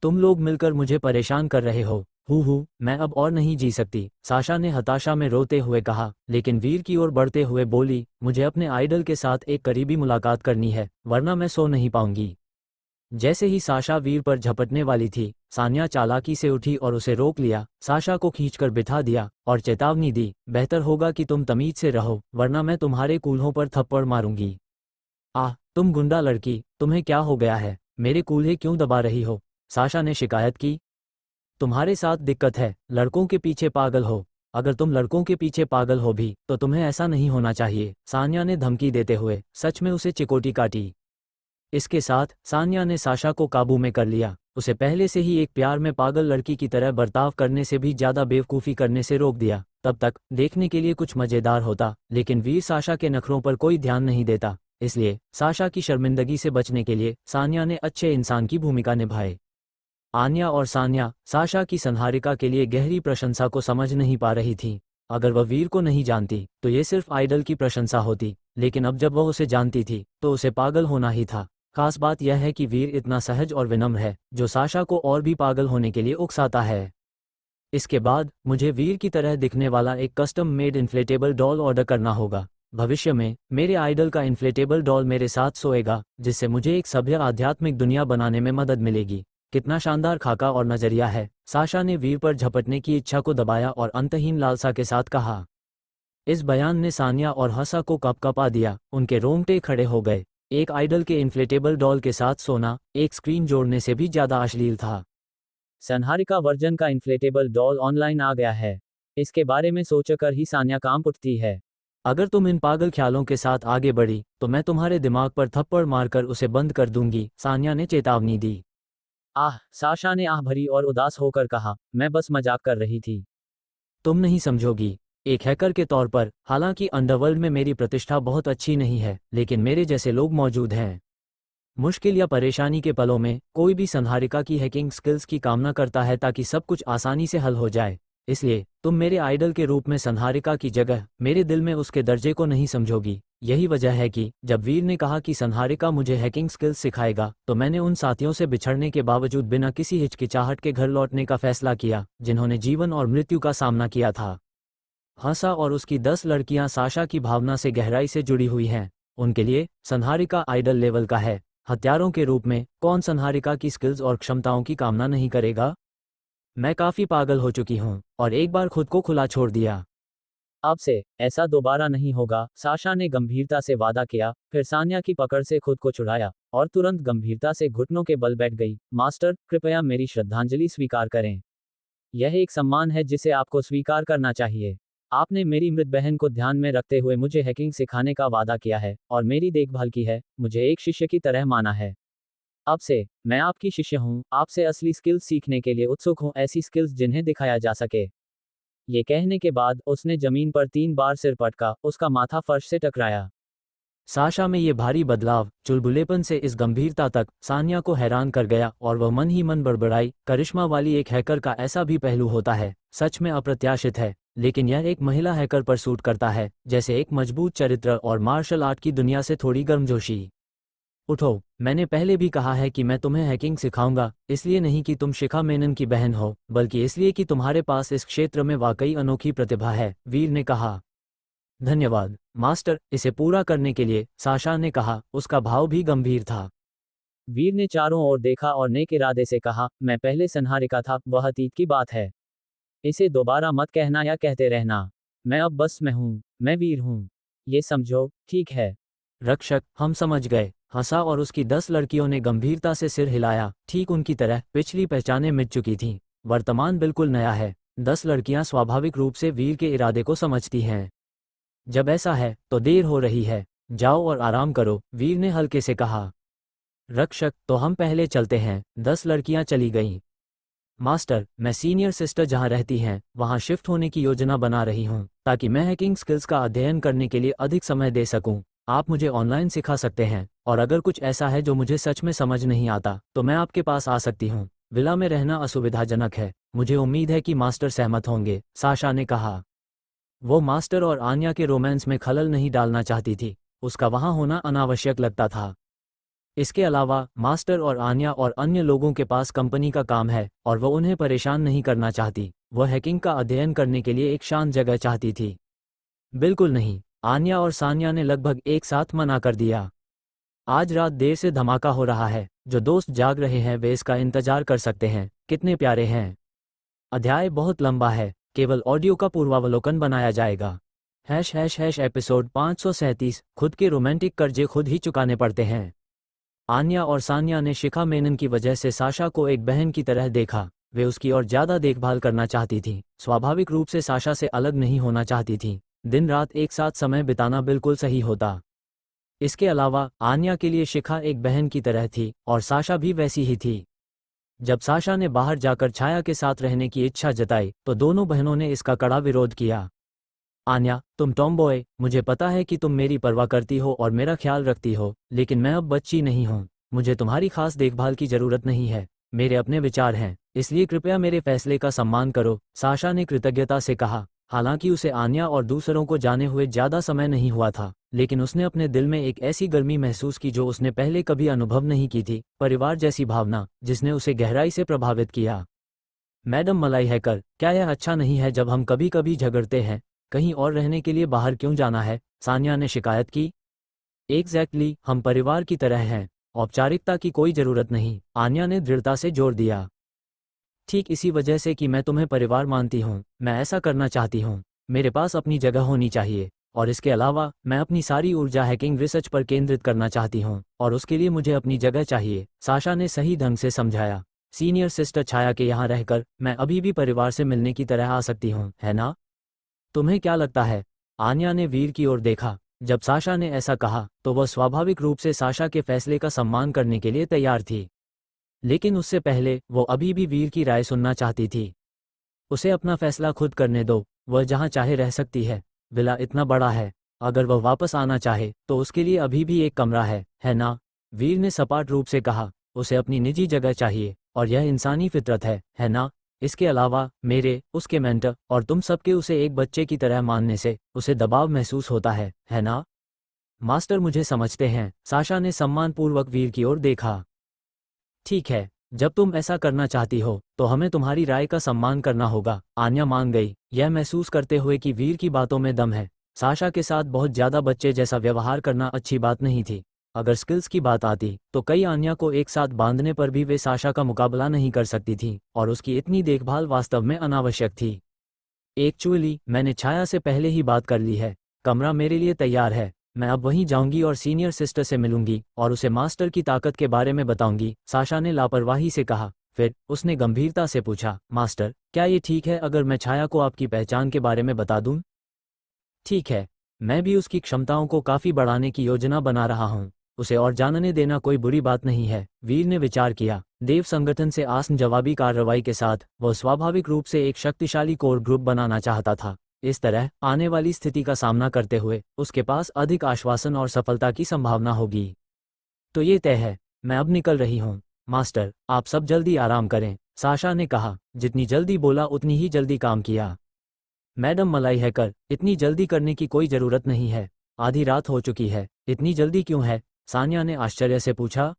[SPEAKER 1] तुम लोग मिलकर मुझे परेशान कर रहे हो। हूँ, मैं अब और नहीं जी सकती, साशा ने हताशा में रोते हुए कहा, लेकिन वीर की ओर बढ़ते हुए बोली, मुझे अपने आइडल के साथ एक करीबी मुलाकात करनी है, वरना मैं सो नहीं पाऊंगी। जैसे ही साशा वीर पर झपटने वाली थी, सान्या चालाकी से उठी और उसे रोक लिया, साशा को खींचकर बिठा दिया और चेतावनी दी, बेहतर होगा कि तुम तमीज से रहो, वरना मैं तुम्हारे कूल्हों पर थप्पड़ मारूंगी। आह, तुम गुंडा लड़की, तुम्हें क्या हो गया है? मेरे कूल्हे क्यों दबा रही हो? साशा ने शिकायत की। तुम्हारे साथ दिक्कत है, लड़कों के पीछे पागल हो। अगर तुम लड़कों के पीछे पागल हो भी, तो तुम्हें ऐसा नहीं होना चाहिए, सान्या ने धमकी देते हुए सच में उसे चिकोटी काटी। इसके साथ सान्या ने साशा को काबू में कर लिया, उसे पहले से ही एक प्यार में पागल लड़की की तरह बर्ताव करने से भी ज्यादा बेवकूफ़ी करने से रोक दिया। तब तक देखने के लिए कुछ मज़ेदार होता, लेकिन वीर साशा के नखरों पर कोई ध्यान नहीं देता। इसलिए साशा की शर्मिंदगी से बचने के लिए सान्या ने अच्छे इंसान की भूमिका निभाई। आन्या और सान्या साशा की संहारिका के लिए गहरी प्रशंसा को समझ नहीं पा रही थी। अगर वह वीर को नहीं जानती, तो ये सिर्फ आइडल की प्रशंसा होती, लेकिन अब जब वह उसे जानती थी, तो उसे पागल होना ही था। खास बात यह है कि वीर इतना सहज और विनम्र है, जो साशा को और भी पागल होने के लिए उकसाता है। इसके बाद मुझे वीर की तरह दिखने वाला एक custom made inflatable doll order करना होगा। भविष्य में मेरे आइडल का इन्फ्लेटेबल डॉल मेरे साथ सोएगा, जिससे मुझे एक सभ्य आध्यात्मिक दुनिया बनाने में मदद मिलेगी। कितना शानदार खाका और नजरिया है। साशा ने वीर पर झपटने की इच्छा को दबाया और अंतहीन लालसा के साथ कहा। इस बयान ने सान्या और हंसा को कपकपा दिया, उनके रोंगटे खड़े हो गए। एक आइडल के इन्फ्लेटेबल डॉल के साथ सोना एक स्क्रीन जोड़ने से भी ज्यादा अश्लील था। संहारिका वर्जन का इन्फ्लेटेबल डॉल ऑनलाइन आ गया है। इसके बारे में सोचकर ही सान्या कांप उठती है। अगर तुम इन पागल ख्यालों के साथ आगे बढ़ी, तो मैं तुम्हारे दिमाग पर थप्पड़ मारकर उसे बंद कर दूंगी, सान्या ने चेतावनी दी। आह, साशा ने आह भरी और उदास होकर कहा, मैं बस मजाक कर रही थी। तुम नहीं समझोगी। एक हैकर के तौर पर, हालांकि अंडरवर्ल्ड में मेरी प्रतिष्ठा बहुत अच्छी नहीं है, लेकिन मेरे जैसे लोग मौजूद हैं। मुश्किल या परेशानी के पलों में कोई भी संहारिका की हैकिंग स्किल्स की कामना करता है ताकि सब कुछ आसानी से हल हो जाए। इसलिए तुम मेरे आइडल के रूप में संहारिका की जगह मेरे दिल में उसके दर्जे को नहीं समझोगी। यही वजह है कि जब वीर ने कहा कि संहारिका मुझे हैकिंग स्किल्स सिखाएगा, तो मैंने उन साथियों से बिछड़ने के बावजूद बिना किसी हिचकिचाहट के घर लौटने का फैसला किया, जिन्होंने जीवन और मृत्यु का सामना किया था। हंसा और उसकी 10 लड़कियां साशा की भावना से गहराई से जुड़ी हुई हैं। उनके लिए संहारिका आइडल लेवल का है। हत्यारों के रूप में कौन संहारिका की स्किल्स और क्षमताओं की कामना नहीं करेगा? मैं काफी पागल हो चुकी हूँ, और एक बार खुद को खुला छोड़ दिया। अब से ऐसा दोबारा नहीं होगा, साशा ने गंभीरता से वादा किया, फिर सान्या की पकड़ से खुद को छुड़ाया और तुरंत गंभीरता से घुटनों के बल बैठ गई। मास्टर, कृपया मेरी श्रद्धांजलि स्वीकार करें। यह एक सम्मान है जिसे आपको स्वीकार करना चाहिए। आपने मेरी मृत बहन को ध्यान में रखते हुए मुझे हैकिंग सिखाने का वादा किया है और मेरी देखभाल की है, मुझे एक शिष्य की तरह माना है। अब से मैं आपकी शिष्य हूँ, आपसे असली स्किल्स सीखने के लिए उत्सुक हूँ, ऐसी स्किल्स जिन्हें दिखाया जा सके। ये कहने के बाद उसने जमीन पर 3 बार सिर पटका, उसका माथा फर्श से टकराया। साशा में ये भारी बदलाव, चुलबुलेपन से इस गंभीरता तक, सानिया को हैरान कर गया और वह मन ही मन बड़बड़ाई, करिश्मा वाली एक हैकर का ऐसा भी पहलू होता है, सच में अप्रत्याशित है, लेकिन यह एक महिला हैकर पर सूट करता है, जैसे एक मजबूत चरित्र और मार्शल आर्ट की दुनिया से थोड़ी गर्मजोशी। उठो, मैंने पहले भी कहा है कि मैं तुम्हें हैकिंग सिखाऊंगा, इसलिए नहीं कि तुम शिखा मेनन की बहन हो, बल्कि इसलिए कि तुम्हारे पास इस क्षेत्र में वाकई अनोखी प्रतिभा है, वीर ने कहा। धन्यवाद मास्टर, इसे पूरा करने के लिए, साशा ने कहा, उसका भाव भी गंभीर था। वीर ने चारों ओर देखा और नेक इरादे से कहा, मैं पहले संहारिका था, वह अतीत की बात है। इसे दोबारा मत कहना या कहते रहना। मैं अब बस मैं हूँ, मैं वीर हूँ। ये समझो, ठीक है? रक्षक, हम समझ गए, हंसा और उसकी 10 लड़कियों ने गंभीरता से सिर हिलाया, ठीक उनकी तरह। पिछली पहचानें मिट चुकी थीं, वर्तमान बिल्कुल नया है। 10 लड़कियां स्वाभाविक रूप से वीर के इरादे को समझती हैं। जब ऐसा है तो देर हो रही है, जाओ और आराम करो, वीर ने हल्के से कहा। रक्षक, तो हम पहले चलते हैं। 10 लड़कियां चली गईं। मास्टर, मैं सीनियर सिस्टर जहां रहती हैं वहां शिफ्ट होने की योजना बना रही हूं, ताकि मैं हैकिंग स्किल्स का अध्ययन करने के लिए अधिक समय दे सकूं। आप मुझे ऑनलाइन सिखा सकते हैं, और अगर कुछ ऐसा है जो मुझे सच में समझ नहीं आता तो मैं आपके पास आ सकती हूं। विला में रहना असुविधाजनक है, मुझे उम्मीद है कि मास्टर सहमत होंगे, साशा ने कहा। वो मास्टर और आन्या के रोमांस में खलल नहीं डालना चाहती थी, उसका वहां होना अनावश्यक लगता था। इसके अलावा मास्टर और आन्या और अन्य लोगों के पास कंपनी का काम है और वह उन्हें परेशान नहीं करना चाहती। वह हैकिंग का अध्ययन करने के लिए एक शांत जगह चाहती थी। बिल्कुल नहीं, आन्या और सान्या ने लगभग एक साथ मना कर दिया। आज रात देर से धमाका हो रहा है, जो दोस्त जाग रहे हैं वे इसका इंतजार कर सकते हैं। कितने प्यारे हैं। अध्याय बहुत लंबा है, केवल ऑडियो का पूर्वावलोकन बनाया जाएगा। एपिसोड 537, खुद के रोमांटिक कर्जे खुद ही चुकाने पड़ते हैं। आन्या और सान्या ने शिखा मेनन की वजह से साशा को एक बहन की तरह देखा। वे उसकी और ज्यादा देखभाल करना चाहती थीं, स्वाभाविक रूप से साशा से अलग नहीं होना चाहती थीं। दिन रात एक साथ समय बिताना बिल्कुल सही होता। इसके अलावा आन्या के लिए शिखा एक बहन की तरह थी और साशा भी वैसी ही थी। जब साशा ने बाहर जाकर छाया के साथ रहने की इच्छा जताई तो दोनों बहनों ने इसका कड़ा विरोध किया। आन्या, तुम टॉमबॉय, मुझे पता है कि तुम मेरी परवाह करती हो और मेरा ख्याल रखती हो, लेकिन मैं अब बच्ची नहीं हूँ। मुझे तुम्हारी खास देखभाल की जरूरत नहीं है। मेरे अपने विचार हैं, इसलिए कृपया मेरे फैसले का सम्मान करो, साशा ने कृतज्ञता से कहा। हालांकि उसे आन्या और दूसरों को जाने हुए ज्यादा समय नहीं हुआ था, लेकिन उसने अपने दिल में एक ऐसी गर्मी महसूस की जो उसने पहले कभी अनुभव नहीं की थी, परिवार जैसी भावना, जिसने उसे गहराई से प्रभावित किया। मैडम मलाई हैकर, क्या यह अच्छा नहीं है जब हम कभी कभी झगड़ते हैं? कहीं और रहने के लिए बाहर क्यों जाना है? सान्या ने शिकायत की। एग्जैक्टली, हम परिवार की तरह हैं, औपचारिकता की कोई जरूरत नहीं, आन्या ने दृढ़ता से जोर दिया। ठीक इसी वजह से कि मैं तुम्हें परिवार मानती हूँ, मैं ऐसा करना चाहती हूँ। मेरे पास अपनी जगह होनी चाहिए, और इसके अलावा मैं अपनी सारी ऊर्जा हैकिंग रिसर्च पर केंद्रित करना चाहती हूँ, और उसके लिए मुझे अपनी जगह चाहिए, साशा ने सही ढंग से समझाया। सीनियर सिस्टर छाया के यहाँ रहकर मैं अभी भी परिवार से मिलने की तरह आ सकती हूँ, है ना? तुम्हें क्या लगता है? आन्या ने वीर की ओर देखा। जब साशा ने ऐसा कहा तो वह स्वाभाविक रूप से साशा के फैसले का सम्मान करने के लिए तैयार थी, लेकिन उससे पहले वो अभी भी वीर की राय सुनना चाहती थी। उसे अपना फैसला खुद करने दो, वह जहां चाहे रह सकती है। विला इतना बड़ा है, अगर वह वापस आना चाहे तो उसके लिए अभी भी एक कमरा है ना? वीर ने सपाट रूप से कहा। उसे अपनी निजी जगह चाहिए, और यह इंसानी फितरत है ना? इसके अलावा मेरे, उसके मेंटर और तुम सबके उसे एक बच्चे की तरह मानने से उसे दबाव महसूस होता है ना? मास्टर मुझे समझते हैं, साशा ने सम्मानपूर्वक वीर की ओर देखा। ठीक है, जब तुम ऐसा करना चाहती हो तो हमें तुम्हारी राय का सम्मान करना होगा, आन्या मान गई, यह महसूस करते हुए कि वीर की बातों में दम है। साशा के साथ बहुत ज्यादा बच्चे जैसा व्यवहार करना अच्छी बात नहीं थी। अगर स्किल्स की बात आती तो कई आन्या को एक साथ बांधने पर भी वे साशा का मुकाबला नहीं कर सकती थीं, और उसकी इतनी देखभाल वास्तव में अनावश्यक थी। एक्चुअली मैंने छाया से पहले ही बात कर ली है, कमरा मेरे लिए तैयार है। मैं अब वहीं जाऊंगी और सीनियर सिस्टर से मिलूंगी और उसे मास्टर की ताकत के बारे में बताऊंगी, साशा ने लापरवाही से कहा। फिर उसने गंभीरता से पूछा, मास्टर, क्या ये ठीक है अगर मैं छाया को आपकी पहचान के बारे में बता दूं? ठीक है, मैं भी उसकी क्षमताओं को काफी बढ़ाने की योजना बना रहा हूं। उसे और जानने देना कोई बुरी बात नहीं है। वीर ने विचार किया। देव संगठन से आसन जवाबी कार्रवाई के साथ वह स्वाभाविक रूप से एक शक्तिशाली कोर ग्रुप बनाना चाहता था। इस तरह आने वाली स्थिति का सामना करते हुए उसके पास अधिक आश्वासन और सफलता की संभावना होगी। तो ये तय है, मैं अब निकल रही हूँ। मास्टर, आप सब जल्दी आराम करें, साशा ने कहा। जितनी जल्दी बोला उतनी ही जल्दी काम किया। मैडम मलाई हैकर, इतनी जल्दी करने की कोई ज़रूरत नहीं है। आधी रात हो चुकी है, इतनी जल्दी क्यों है? सान्या ने आश्चर्य से पूछा।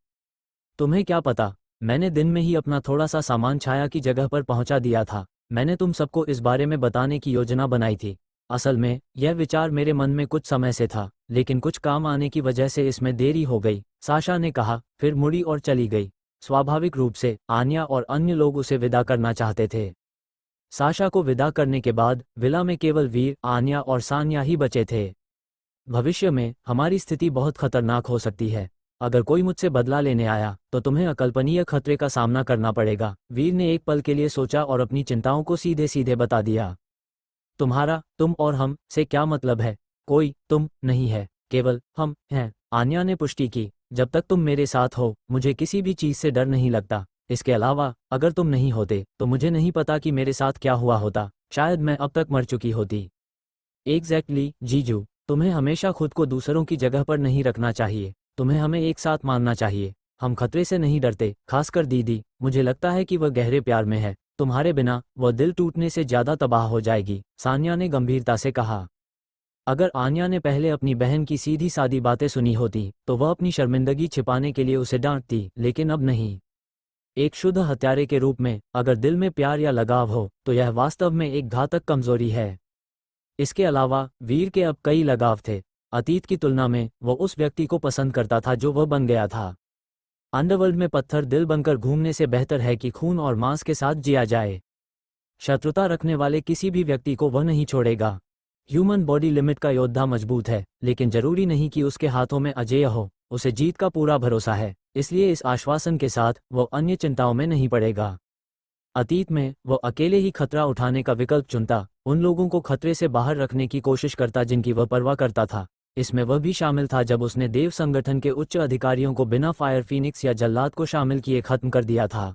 [SPEAKER 1] तुम्हें क्या पता, मैंने दिन में ही अपना थोड़ा सा सामान छाया की जगह पर पहुंचा दिया था। मैंने तुम सबको इस बारे में बताने की योजना बनाई थी। असल में यह विचार मेरे मन में कुछ समय से था, लेकिन कुछ काम आने की वजह से इसमें देरी हो गई, साशा ने कहा, फिर मुड़ी और चली गई। स्वाभाविक रूप से आन्या और अन्य लोग उसे विदा करना चाहते थे। साशा को विदा करने के बाद विला में केवल वीर, आन्या और सान्या ही बचे थे। भविष्य में हमारी स्थिति बहुत खतरनाक हो सकती है। अगर कोई मुझसे बदला लेने आया तो तुम्हें अकल्पनीय खतरे का सामना करना पड़ेगा। वीर ने एक पल के लिए सोचा और अपनी चिंताओं को सीधे सीधे बता दिया। तुम्हारा तुम और हम से क्या मतलब है? कोई तुम नहीं है, केवल हम हैं, आन्या ने पुष्टि की। जब तक तुम मेरे साथ हो मुझे किसी भी चीज़ से डर नहीं लगता। इसके अलावा अगर तुम नहीं होते तो मुझे नहीं पता कि मेरे साथ क्या हुआ होता। शायद मैं अब तक मर चुकी होती। एग्जैक्टली जीजू, तुम्हें हमेशा खुद को दूसरों की जगह पर नहीं रखना चाहिए। तुम्हें हमें एक साथ मानना चाहिए। हम खतरे से नहीं डरते, खासकर दीदी। मुझे लगता है कि वह गहरे प्यार में है। तुम्हारे बिना वह दिल टूटने से ज्यादा तबाह हो जाएगी, सान्या ने गंभीरता से कहा। अगर आन्या ने पहले अपनी बहन की सीधी सादी बातें सुनी होती तो वह अपनी शर्मिंदगी छिपाने के लिए उसे डांटती, लेकिन अब नहीं। एक शुद्ध हत्यारे के रूप में अगर दिल में प्यार या लगाव हो तो यह वास्तव में एक घातक कमजोरी है। इसके अलावा वीर के अब कई लगाव थे। अतीत की तुलना में वह उस व्यक्ति को पसंद करता था जो वह बन गया था। अंडरवर्ल्ड में पत्थर दिल बनकर घूमने से बेहतर है कि खून और मांस के साथ जिया जाए। शत्रुता रखने वाले किसी भी व्यक्ति को वह नहीं छोड़ेगा। ह्यूमन बॉडी लिमिट का योद्धा मजबूत है, लेकिन जरूरी नहीं कि उसके हाथों में अजेय हो। उसे जीत का पूरा भरोसा है, इसलिए इस आश्वासन के साथ वह अन्य चिंताओं में नहीं पड़ेगा। अतीत में वह अकेले ही खतरा उठाने का विकल्प चुनता, उन लोगों को खतरे से बाहर रखने की कोशिश करता जिनकी वह परवाह करता था। इसमें वह भी शामिल था जब उसने देव संगठन के उच्च अधिकारियों को बिना फायर फीनिक्स या जल्लाद को शामिल किए खत्म कर दिया था।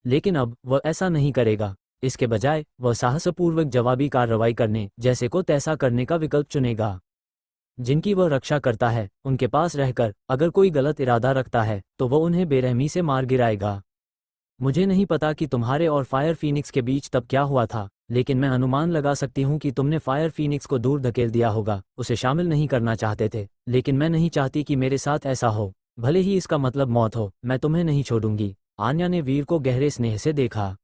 [SPEAKER 1] लेकिन अब वह ऐसा नहीं करेगा। इसके बजाय वह साहसपूर्वक जवाबी कार्रवाई करने जैसे को तैसा करने का विकल्प चुनेगा। जिनकी वह रक्षा करता है उनके पास रहकर अगर कोई गलत इरादा रखता है तो वह उन्हें बेरहमी से मार गिराएगा। मुझे नहीं पता कि तुम्हारे और फायर फीनिक्स के बीच तब क्या हुआ था, लेकिन मैं अनुमान लगा सकती हूँ कि तुमने फायर फीनिक्स को दूर धकेल दिया होगा। उसे शामिल नहीं करना चाहते थे, लेकिन मैं नहीं चाहती कि मेरे साथ ऐसा हो, भले ही इसका मतलब मौत हो। मैं तुम्हें नहीं छोड़ूंगी। आन्या ने वीर को गहरे स्नेह से देखा।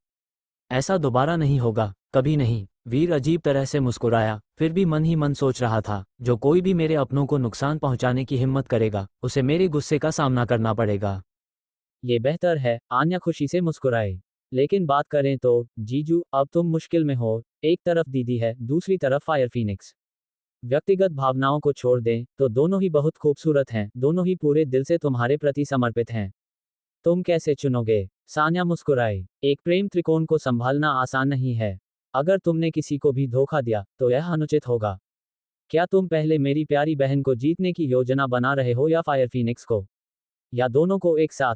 [SPEAKER 1] ऐसा दोबारा नहीं होगा, कभी नहीं। वीर अजीब तरह से मुस्कुराया, फिर भी मन ही मन सोच रहा था, जो कोई भी मेरे अपनों को नुकसान पहुंचाने की हिम्मत करेगा उसे मेरे गुस्से का सामना करना पड़ेगा। ये बेहतर है, आन्या खुशी से मुस्कुराए। लेकिन बात करें तो जीजू, अब तुम मुश्किल में हो। एक तरफ दीदी है, दूसरी तरफ फायर फीनिक्स। व्यक्तिगत भावनाओं को छोड़ दें तो दोनों ही बहुत खूबसूरत हैं, दोनों ही पूरे दिल से तुम्हारे प्रति समर्पित हैं। तुम कैसे चुनोगे? सान्या मुस्कुराई। एक प्रेम त्रिकोण को संभालना आसान नहीं है। अगर तुमने किसी को भी धोखा दिया तो यह अनुचित होगा। क्या तुम पहले मेरी प्यारी बहन को जीतने की योजना बना रहे हो या फायर फीनिक्स को, या दोनों को एक साथ?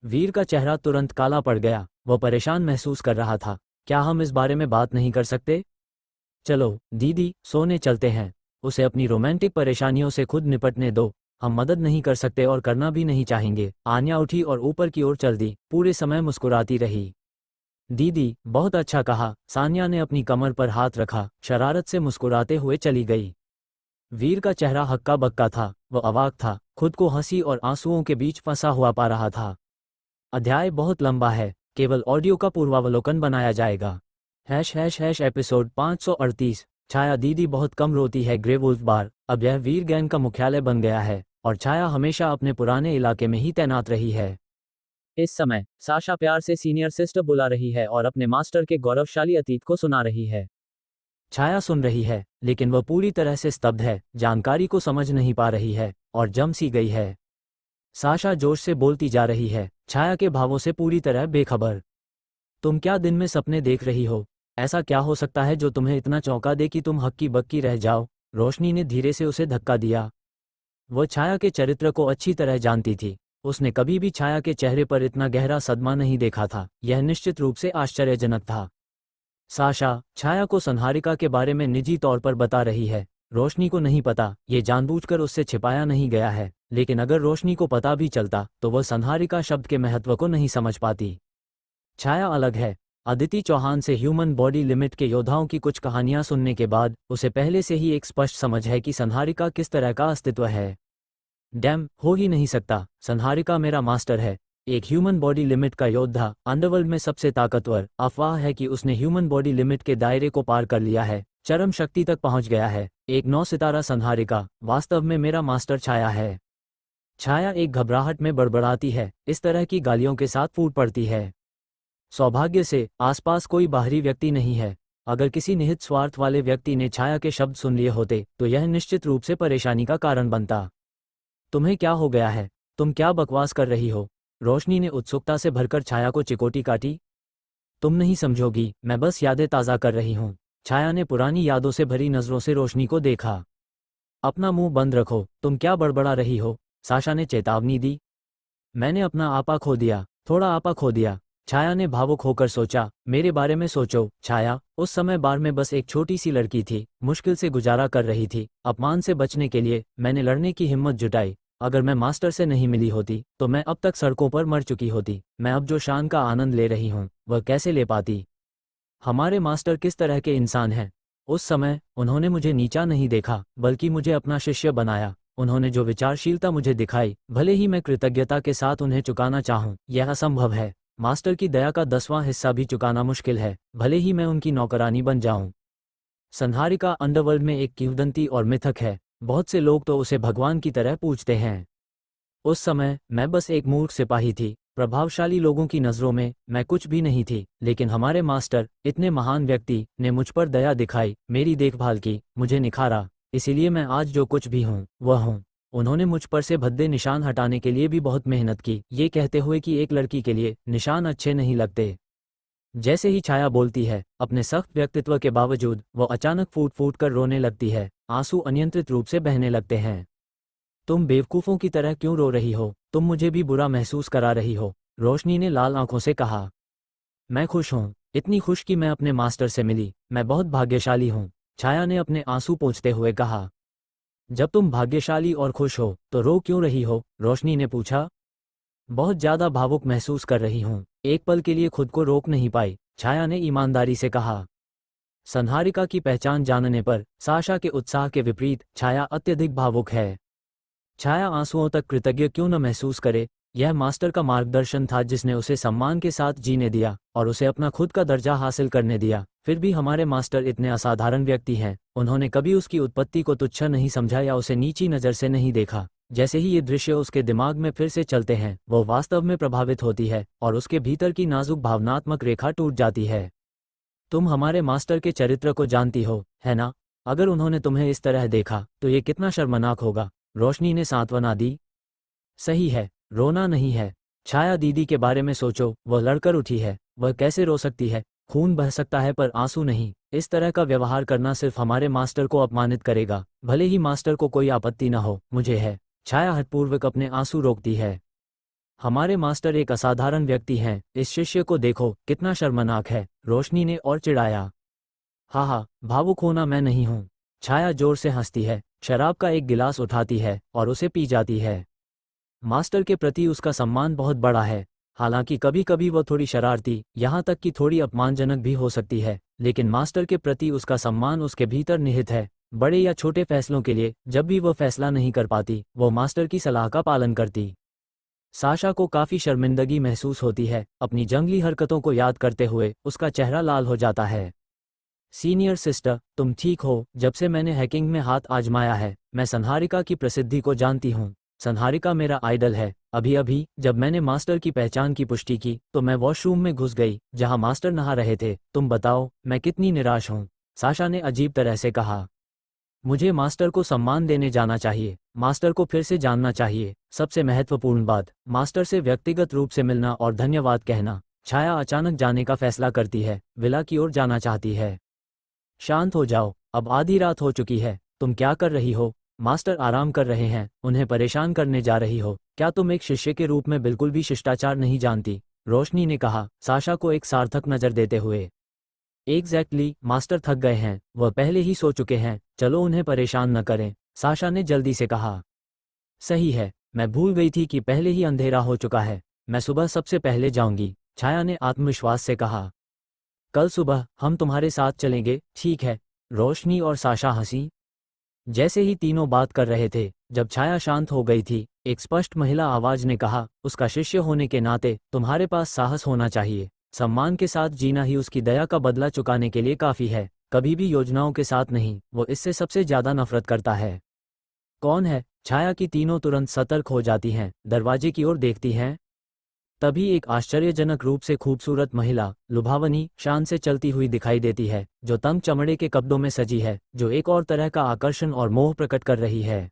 [SPEAKER 1] वीर का चेहरा तुरंत काला पड़ गया। वह परेशान महसूस कर रहा था। क्या हम इस बारे में बात नहीं कर सकते? चलो दीदी, सोने चलते हैं। उसे अपनी रोमांटिक परेशानियों से खुद निपटने दो। हम मदद नहीं कर सकते और करना भी नहीं चाहेंगे। आन्या उठी और ऊपर की ओर चल दी, पूरे समय मुस्कुराती रही। दीदी, बहुत अच्छा कहा। सान्या ने अपनी कमर पर हाथ रखा, शरारत से मुस्कुराते हुए चली गई। वीर का चेहरा हक्का बक्का था। वह अवाक था, खुद को हंसी और आंसुओं के बीच फंसा हुआ पा रहा था। अध्याय बहुत लंबा है, केवल ऑडियो का पूर्वावलोकन बनाया जाएगा। # एपिसोड 538। छाया दीदी बहुत कम रोती है। ग्रे वुल्फ बार अब यह वीर गैंग का मुख्यालय बन गया है और छाया हमेशा अपने पुराने इलाके में ही तैनात रही है। इस समय साशा प्यार से सीनियर सिस्टर बुला रही है और अपने मास्टर के गौरवशाली अतीत को सुना रही है। छाया सुन रही है, लेकिन वह पूरी तरह से स्तब्ध है, जानकारी को समझ नहीं पा रही है और जम सी गई है। साशा जोश से बोलती जा रही है, छाया के भावों से पूरी तरह बेखबर। तुम क्या दिन में सपने देख रही हो? ऐसा क्या हो सकता है जो तुम्हें इतना चौंका दे कि तुम हक्की बक्की रह जाओ? रोशनी ने धीरे से उसे धक्का दिया। वो छाया के चरित्र को अच्छी तरह जानती थी। उसने कभी भी छाया के चेहरे पर इतना गहरा सदमा नहीं देखा था। यह निश्चित रूप से आश्चर्यजनक था। साशा छाया को संहारिका के बारे में निजी तौर पर बता रही है। रोशनी को नहीं पता, ये जानबूझकर उससे छिपाया नहीं गया है, लेकिन अगर रोशनी को पता भी चलता तो वह संहारिका शब्द के महत्व को नहीं समझ पाती। छाया अलग है। अदिति चौहान से ह्यूमन बॉडी लिमिट के योद्धाओं की कुछ कहानियां सुनने के बाद उसे पहले से ही एक स्पष्ट समझ है कि संहारिका किस तरह का अस्तित्व है। डैम, हो ही नहीं सकता, संहारिका मेरा मास्टर है। एक ह्यूमन बॉडी लिमिट का योद्धा, अंडरवर्ल्ड में सबसे ताकतवर। अफवाह है कि उसने ह्यूमन बॉडी लिमिट के दायरे को पार कर लिया है, चरम शक्ति तक पहुंच गया है। एक 9 सितारा संहारिका वास्तव में मेरा मास्टर छाया है। छाया एक घबराहट में बड़बड़ाती है, इस तरह की गालियों के साथ फूट पड़ती है। सौभाग्य से आसपास कोई बाहरी व्यक्ति नहीं है। अगर किसी निहित स्वार्थ वाले व्यक्ति ने छाया के शब्द सुन लिए होते तो यह निश्चित रूप से परेशानी का कारण बनता। तुम्हें क्या हो गया है? तुम क्या बकवास कर रही हो? रोशनी ने उत्सुकता से भरकर छाया को चिकोटी काटी। तुम नहीं समझोगी, मैं बस यादें ताज़ा कर रही हूँ। छाया ने पुरानी यादों से भरी नज़रों से रोशनी को देखा। अपना मुंह बंद रखो, तुम क्या बड़बड़ा रही हो? साशा ने चेतावनी दी। मैंने अपना आपा खो दिया, थोड़ा आपा खो दिया। छाया ने भावुक होकर सोचा। मेरे बारे में सोचो छाया, उस समय बार में बस एक छोटी सी लड़की थी, मुश्किल से गुजारा कर रही थी। अपमान से बचने के लिए मैंने लड़ने की हिम्मत जुटाई। अगर मैं मास्टर से नहीं मिली होती तो मैं अब तक सड़कों पर मर चुकी होती। मैं अब जो शान का आनंद ले रही हूँ वह कैसे ले पाती? हमारे मास्टर किस तरह के इंसान हैं? उस समय उन्होंने मुझे नीचा नहीं देखा, बल्कि मुझे अपना शिष्य बनाया। उन्होंने जो विचारशीलता मुझे दिखाई, भले ही मैं कृतज्ञता के साथ उन्हें चुकाना चाहूँ, यह असंभव है। मास्टर की दया का 10वां हिस्सा भी चुकाना मुश्किल है, भले ही मैं उनकी नौकरानी बन जाऊं। संहारिका अंडरवर्ल्ड में एक किंवदंती और मिथक है। बहुत से लोग तो उसे भगवान की तरह पूजते हैं। उस समय मैं बस एक मूर्ख सिपाही थी। प्रभावशाली लोगों की नज़रों में मैं कुछ भी नहीं थी, लेकिन हमारे मास्टर, इतने महान व्यक्ति, ने मुझ पर दया दिखाई, मेरी देखभाल की, मुझे निखारा। इसीलिए मैं आज जो कुछ भी हूँ वह हूँ। उन्होंने मुझ पर से भद्दे निशान हटाने के लिए भी बहुत मेहनत की, ये कहते हुए कि एक लड़की के लिए निशान अच्छे नहीं लगते। जैसे ही छाया बोलती है, अपने सख्त व्यक्तित्व के बावजूद वो अचानक फूट फूट कर रोने लगती है। आंसू अनियंत्रित रूप से बहने लगते हैं। तुम बेवकूफ़ों की तरह क्यों रो रही हो? तुम मुझे भी बुरा महसूस करा रही हो, रोशनी ने लाल आंखों से कहा। मैं खुश हूँ, इतनी खुश कि मैं अपने मास्टर से मिली। मैं बहुत भाग्यशाली हूँ, छाया ने अपने आंसू पोंछते हुए कहा। जब तुम भाग्यशाली और खुश हो तो रो क्यों रही हो? रोशनी ने पूछा। बहुत ज्यादा भावुक महसूस कर रही हूँ, एक पल के लिए खुद को रोक नहीं पाई, छाया ने ईमानदारी से कहा। संहारिका की पहचान जानने पर साशा के उत्साह के विपरीत छाया अत्यधिक भावुक है। छाया आंसुओं तक कृतज्ञ क्यों न महसूस करे? यह मास्टर का मार्गदर्शन था जिसने उसे सम्मान के साथ जीने दिया और उसे अपना खुद का दर्जा हासिल करने दिया। फिर भी हमारे मास्टर इतने असाधारण व्यक्ति हैं, उन्होंने कभी उसकी उत्पत्ति को तुच्छ नहीं समझा या उसे नीची नज़र से नहीं देखा। जैसे ही ये दृश्य उसके दिमाग में फिर से चलते हैं, वो वास्तव में प्रभावित होती है और उसके भीतर की नाजुक भावनात्मक रेखा टूट जाती है। तुम हमारे मास्टर के चरित्र को जानती हो, है ना? अगर उन्होंने तुम्हें इस तरह देखा तो ये कितना शर्मनाक होगा, रोशनी ने सांत्वना दी। सही है, रोना नहीं है। छाया दीदी के बारे में सोचो, वह लड़कर उठी है, वह कैसे रो सकती है? खून बह सकता है पर आंसू नहीं। इस तरह का व्यवहार करना सिर्फ हमारे मास्टर को अपमानित करेगा, भले ही मास्टर को कोई आपत्ति न हो। मुझे है। छाया हठपूर्वक अपने आंसू रोकती है। हमारे मास्टर एक असाधारण व्यक्ति हैं, इस शिष्य को देखो कितना शर्मनाक है, रोशनी ने और चिढ़ाया। हाँ, भावुक होना मैं नहीं हूँ। छाया जोर से हंसती है, शराब का एक गिलास उठाती है और उसे पी जाती है। मास्टर के प्रति उसका सम्मान बहुत बड़ा है। हालांकि कभी कभी वह थोड़ी शरारती, यहाँ तक कि थोड़ी अपमानजनक भी हो सकती है, लेकिन मास्टर के प्रति उसका सम्मान उसके भीतर निहित है। बड़े या छोटे फैसलों के लिए जब भी वह फैसला नहीं कर पाती, वो मास्टर की सलाह का पालन करती। साशा को काफी शर्मिंदगी महसूस होती है, अपनी जंगली हरकतों को याद करते हुए उसका चेहरा लाल हो जाता है। सीनियर सिस्टर, तुम ठीक हो? जब से मैंने हैकिंग में हाथ आजमाया है, मैं संहारिका की प्रसिद्धि को जानती हूँ। संहारिका मेरा आइडल है। अभी अभी जब मैंने मास्टर की पहचान की पुष्टि की तो मैं वॉशरूम में घुस गई जहां मास्टर नहा रहे थे। तुम बताओ मैं कितनी निराश हूँ, साशा ने अजीब तरह से कहा। मुझे मास्टर को सम्मान देने जाना चाहिए, मास्टर को फिर से जानना चाहिए। सबसे महत्वपूर्ण बात, मास्टर से व्यक्तिगत रूप से मिलना और धन्यवाद कहना। छाया अचानक जाने का फैसला करती है, विला की ओर जाना चाहती है। शांत हो जाओ, अब आधी रात हो चुकी है, तुम क्या कर रही हो? मास्टर आराम कर रहे हैं, उन्हें परेशान करने जा रही हो। क्या तुम एक शिष्य के रूप में बिल्कुल भी शिष्टाचार नहीं जानती? रोशनी ने कहा, साशा को एक सार्थक नज़र देते हुए। एग्जैक्टली, मास्टर थक गए हैं, वह पहले ही सो चुके हैं, चलो उन्हें परेशान न करें, साशा ने जल्दी से कहा। सही है, मैं भूल गई थी कि पहले ही अंधेरा हो चुका है, मैं सुबह सबसे पहले जाऊंगी, छाया ने आत्मविश्वास से कहा। कल सुबह हम तुम्हारे साथ चलेंगे, ठीक है? रोशनी और साशा हंसी। जैसे ही तीनों बात कर रहे थे, जब छाया शांत हो गई थी, एक स्पष्ट महिला आवाज ने कहा, उसका शिष्य होने के नाते तुम्हारे पास साहस होना चाहिए। सम्मान के साथ जीना ही उसकी दया का बदला चुकाने के लिए काफी है, कभी भी योजनाओं के साथ नहीं, वो इससे सबसे ज्यादा नफरत करता है। कौन है? छाया की तीनों तुरंत सतर्क हो जाती हैं, दरवाजे की ओर देखती हैं। तभी एक आश्चर्यजनक रूप से खूबसूरत महिला, लुभावनी, शान से चलती हुई दिखाई देती है, जो तंग चमड़े के कपड़ों में सजी है, जो एक और तरह का आकर्षण और मोह प्रकट कर रही है।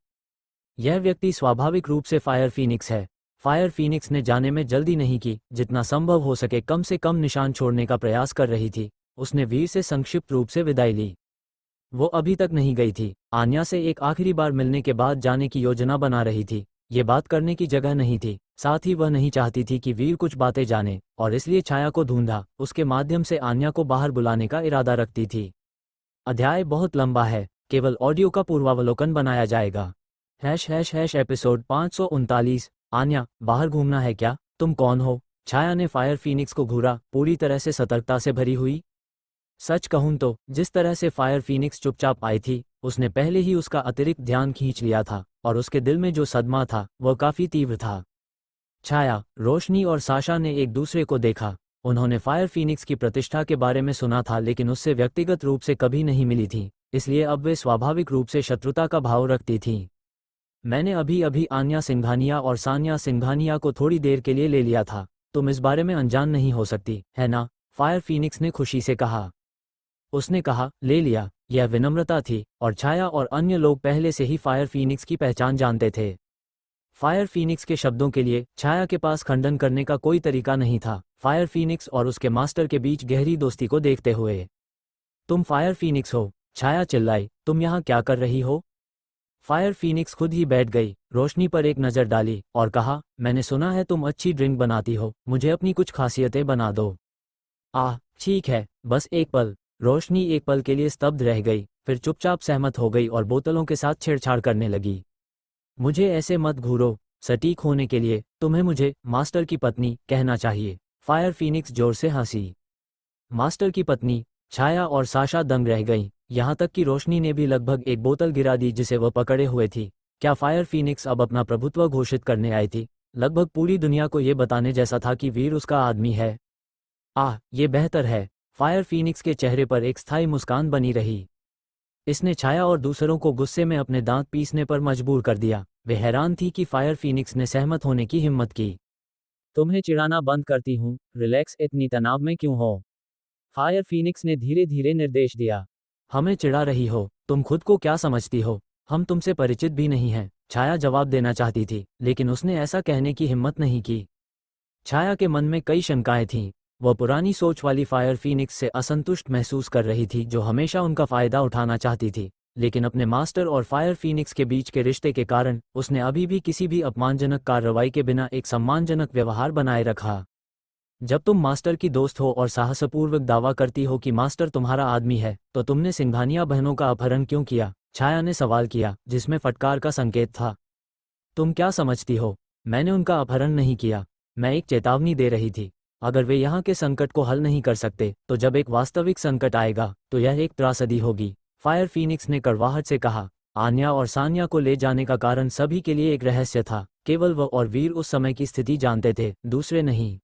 [SPEAKER 1] यह व्यक्ति स्वाभाविक रूप से फायर फीनिक्स है। फायर फीनिक्स ने जाने में जल्दी नहीं की, जितना संभव हो सके कम से कम निशान छोड़ने का प्रयास कर रही थी। उसने वीर से संक्षिप्त रूप से विदाई ली। वो अभी तक नहीं गई थी, आन्या से एक आखिरी बार मिलने के बाद जाने की योजना बना रही थी। ये बात करने की जगह नहीं थी, साथ ही वह नहीं चाहती थी कि वीर कुछ बातें जाने, और इसलिए छाया को ढूंढा, उसके माध्यम से आन्या को बाहर बुलाने का इरादा रखती थी। अध्याय बहुत लंबा है, केवल ऑडियो का पूर्वावलोकन बनाया जाएगा। # एपिसोड 539। आन्या, बाहर घूमना है क्या? तुम कौन हो? छाया ने फायर फीनिक्स को घूरा, पूरी तरह से सतर्कता से भरी हुई। सच कहूं तो जिस तरह से फायर फीनिक्स चुपचाप आई थी, उसने पहले ही उसका अतिरिक्त ध्यान खींच लिया था, और उसके दिल में जो सदमा था वह काफी तीव्र था। छाया, रोशनी और साशा ने एक दूसरे को देखा। उन्होंने फायर फीनिक्स की प्रतिष्ठा के बारे में सुना था, लेकिन उससे व्यक्तिगत रूप से कभी नहीं मिली थी, इसलिए अब वे स्वाभाविक रूप से शत्रुता का भाव रखती थीं। मैंने अभी अभी आन्या सिंघानिया और सान्या सिंघानिया को थोड़ी देर के लिए ले लिया था, तुम इस बारे में अनजान नहीं हो सकती, है ना? फायर फीनिक्स ने खुशी से कहा। उसने कहा, ले लिया। यह विनम्रता थी, और छाया और अन्य लोग पहले से ही फायर फीनिक्स की पहचान जानते थे। फायर फीनिक्स के शब्दों के लिए छाया के पास खंडन करने का कोई तरीका नहीं था, फायर फीनिक्स और उसके मास्टर के बीच गहरी दोस्ती को देखते हुए। तुम फायर फीनिक्स हो? छाया चिल्लाई, तुम यहाँ क्या कर रही हो? फायर फीनिक्स खुद ही बैठ गई, रोशनी पर एक नज़र डाली, और कहा, मैंने सुना है तुम अच्छी ड्रिंक बनाती हो, मुझे अपनी कुछ खासियतें बना दो। ठीक है, बस एक पल। रोशनी एक पल के लिए स्तब्ध रह गई, फिर चुपचाप सहमत हो गई और बोतलों के साथ छेड़छाड़ करने लगी। मुझे ऐसे मत घूरो, सटीक होने के लिए तुम्हें मुझे मास्टर की पत्नी कहना चाहिए। फायर फीनिक्स जोर से हंसी। मास्टर की पत्नी? छाया और साशा दंग रह गईं, यहाँ तक कि रोशनी ने भी लगभग एक बोतल गिरा दी जिसे वह पकड़े हुए थी। क्या फायर फीनिक्स अब अपना प्रभुत्व घोषित करने आई थी? लगभग पूरी दुनिया को ये बताने जैसा था कि वीर उसका आदमी है। ये बेहतर है। फायर फीनिक्स के चेहरे पर एक स्थायी मुस्कान बनी रही। इसने छाया और दूसरों को गुस्से में अपने दांत पीसने पर मजबूर कर दिया। वे हैरान थी कि फायर फीनिक्स ने सहमत होने की हिम्मत की। तुम्हें चिढ़ाना बंद करती हूँ, रिलैक्स, इतनी तनाव में क्यों हो? फायर फीनिक्स ने धीरे धीरे निर्देश दिया। हमें चिढ़ा रही हो? तुम खुद को क्या समझती हो? हम तुमसे परिचित भी नहीं हैं। छाया जवाब देना चाहती थी, लेकिन उसने ऐसा कहने की हिम्मत नहीं की। छाया के मन में कई शंकाएं थीं। वह पुरानी सोच वाली फायर फीनिक्स से असंतुष्ट महसूस कर रही थी, जो हमेशा उनका फायदा उठाना चाहती थी, लेकिन अपने मास्टर और फायर फीनिक्स के बीच के रिश्ते के कारण उसने अभी भी किसी भी अपमानजनक कार्रवाई के बिना एक सम्मानजनक व्यवहार बनाए रखा। जब तुम मास्टर की दोस्त हो और साहसपूर्वक दावा करती हो कि मास्टर तुम्हारा आदमी है, तो तुमने सिंघानिया बहनों का अपहरण क्यों किया? छाया ने सवाल किया, जिसमें फटकार का संकेत था। तुम क्या समझती हो? मैंने उनका अपहरण नहीं किया, मैं एक चेतावनी दे रही थी। अगर वे यहाँ के संकट को हल नहीं कर सकते, तो जब एक वास्तविक संकट आएगा तो यह एक त्रासदी होगी। फायर फीनिक्स ने कड़वाहट से कहा। आन्या और सान्या को ले जाने का कारण सभी के लिए एक रहस्य था, केवल वह और वीर उस समय की स्थिति जानते थे, दूसरे नहीं।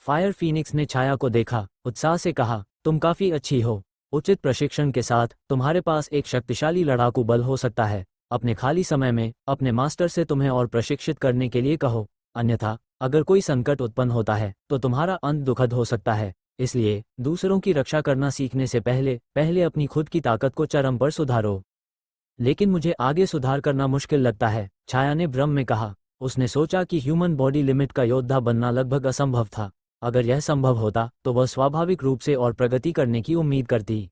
[SPEAKER 1] फायर फीनिक्स ने छाया को देखा, उत्साह से कहा, तुम काफी अच्छी हो। उचित प्रशिक्षण के साथ तुम्हारे पास एक शक्तिशाली लड़ाकू बल हो सकता है। अपने खाली समय में अपने मास्टर से तुम्हें और प्रशिक्षित करने के लिए कहो, अन्यथा अगर कोई संकट उत्पन्न होता है तो तुम्हारा अंत दुखद हो सकता है। इसलिए दूसरों की रक्षा करना सीखने से पहले पहले अपनी खुद की ताकत को चरम पर सुधारो। लेकिन मुझे आगे सुधार करना मुश्किल लगता है, छाया ने भ्रम में कहा। उसने सोचा कि ह्यूमन बॉडी लिमिट का योद्धा बनना लगभग असंभव था। अगर यह संभव होता तो वह स्वाभाविक रूप से और प्रगति करने की उम्मीद करती।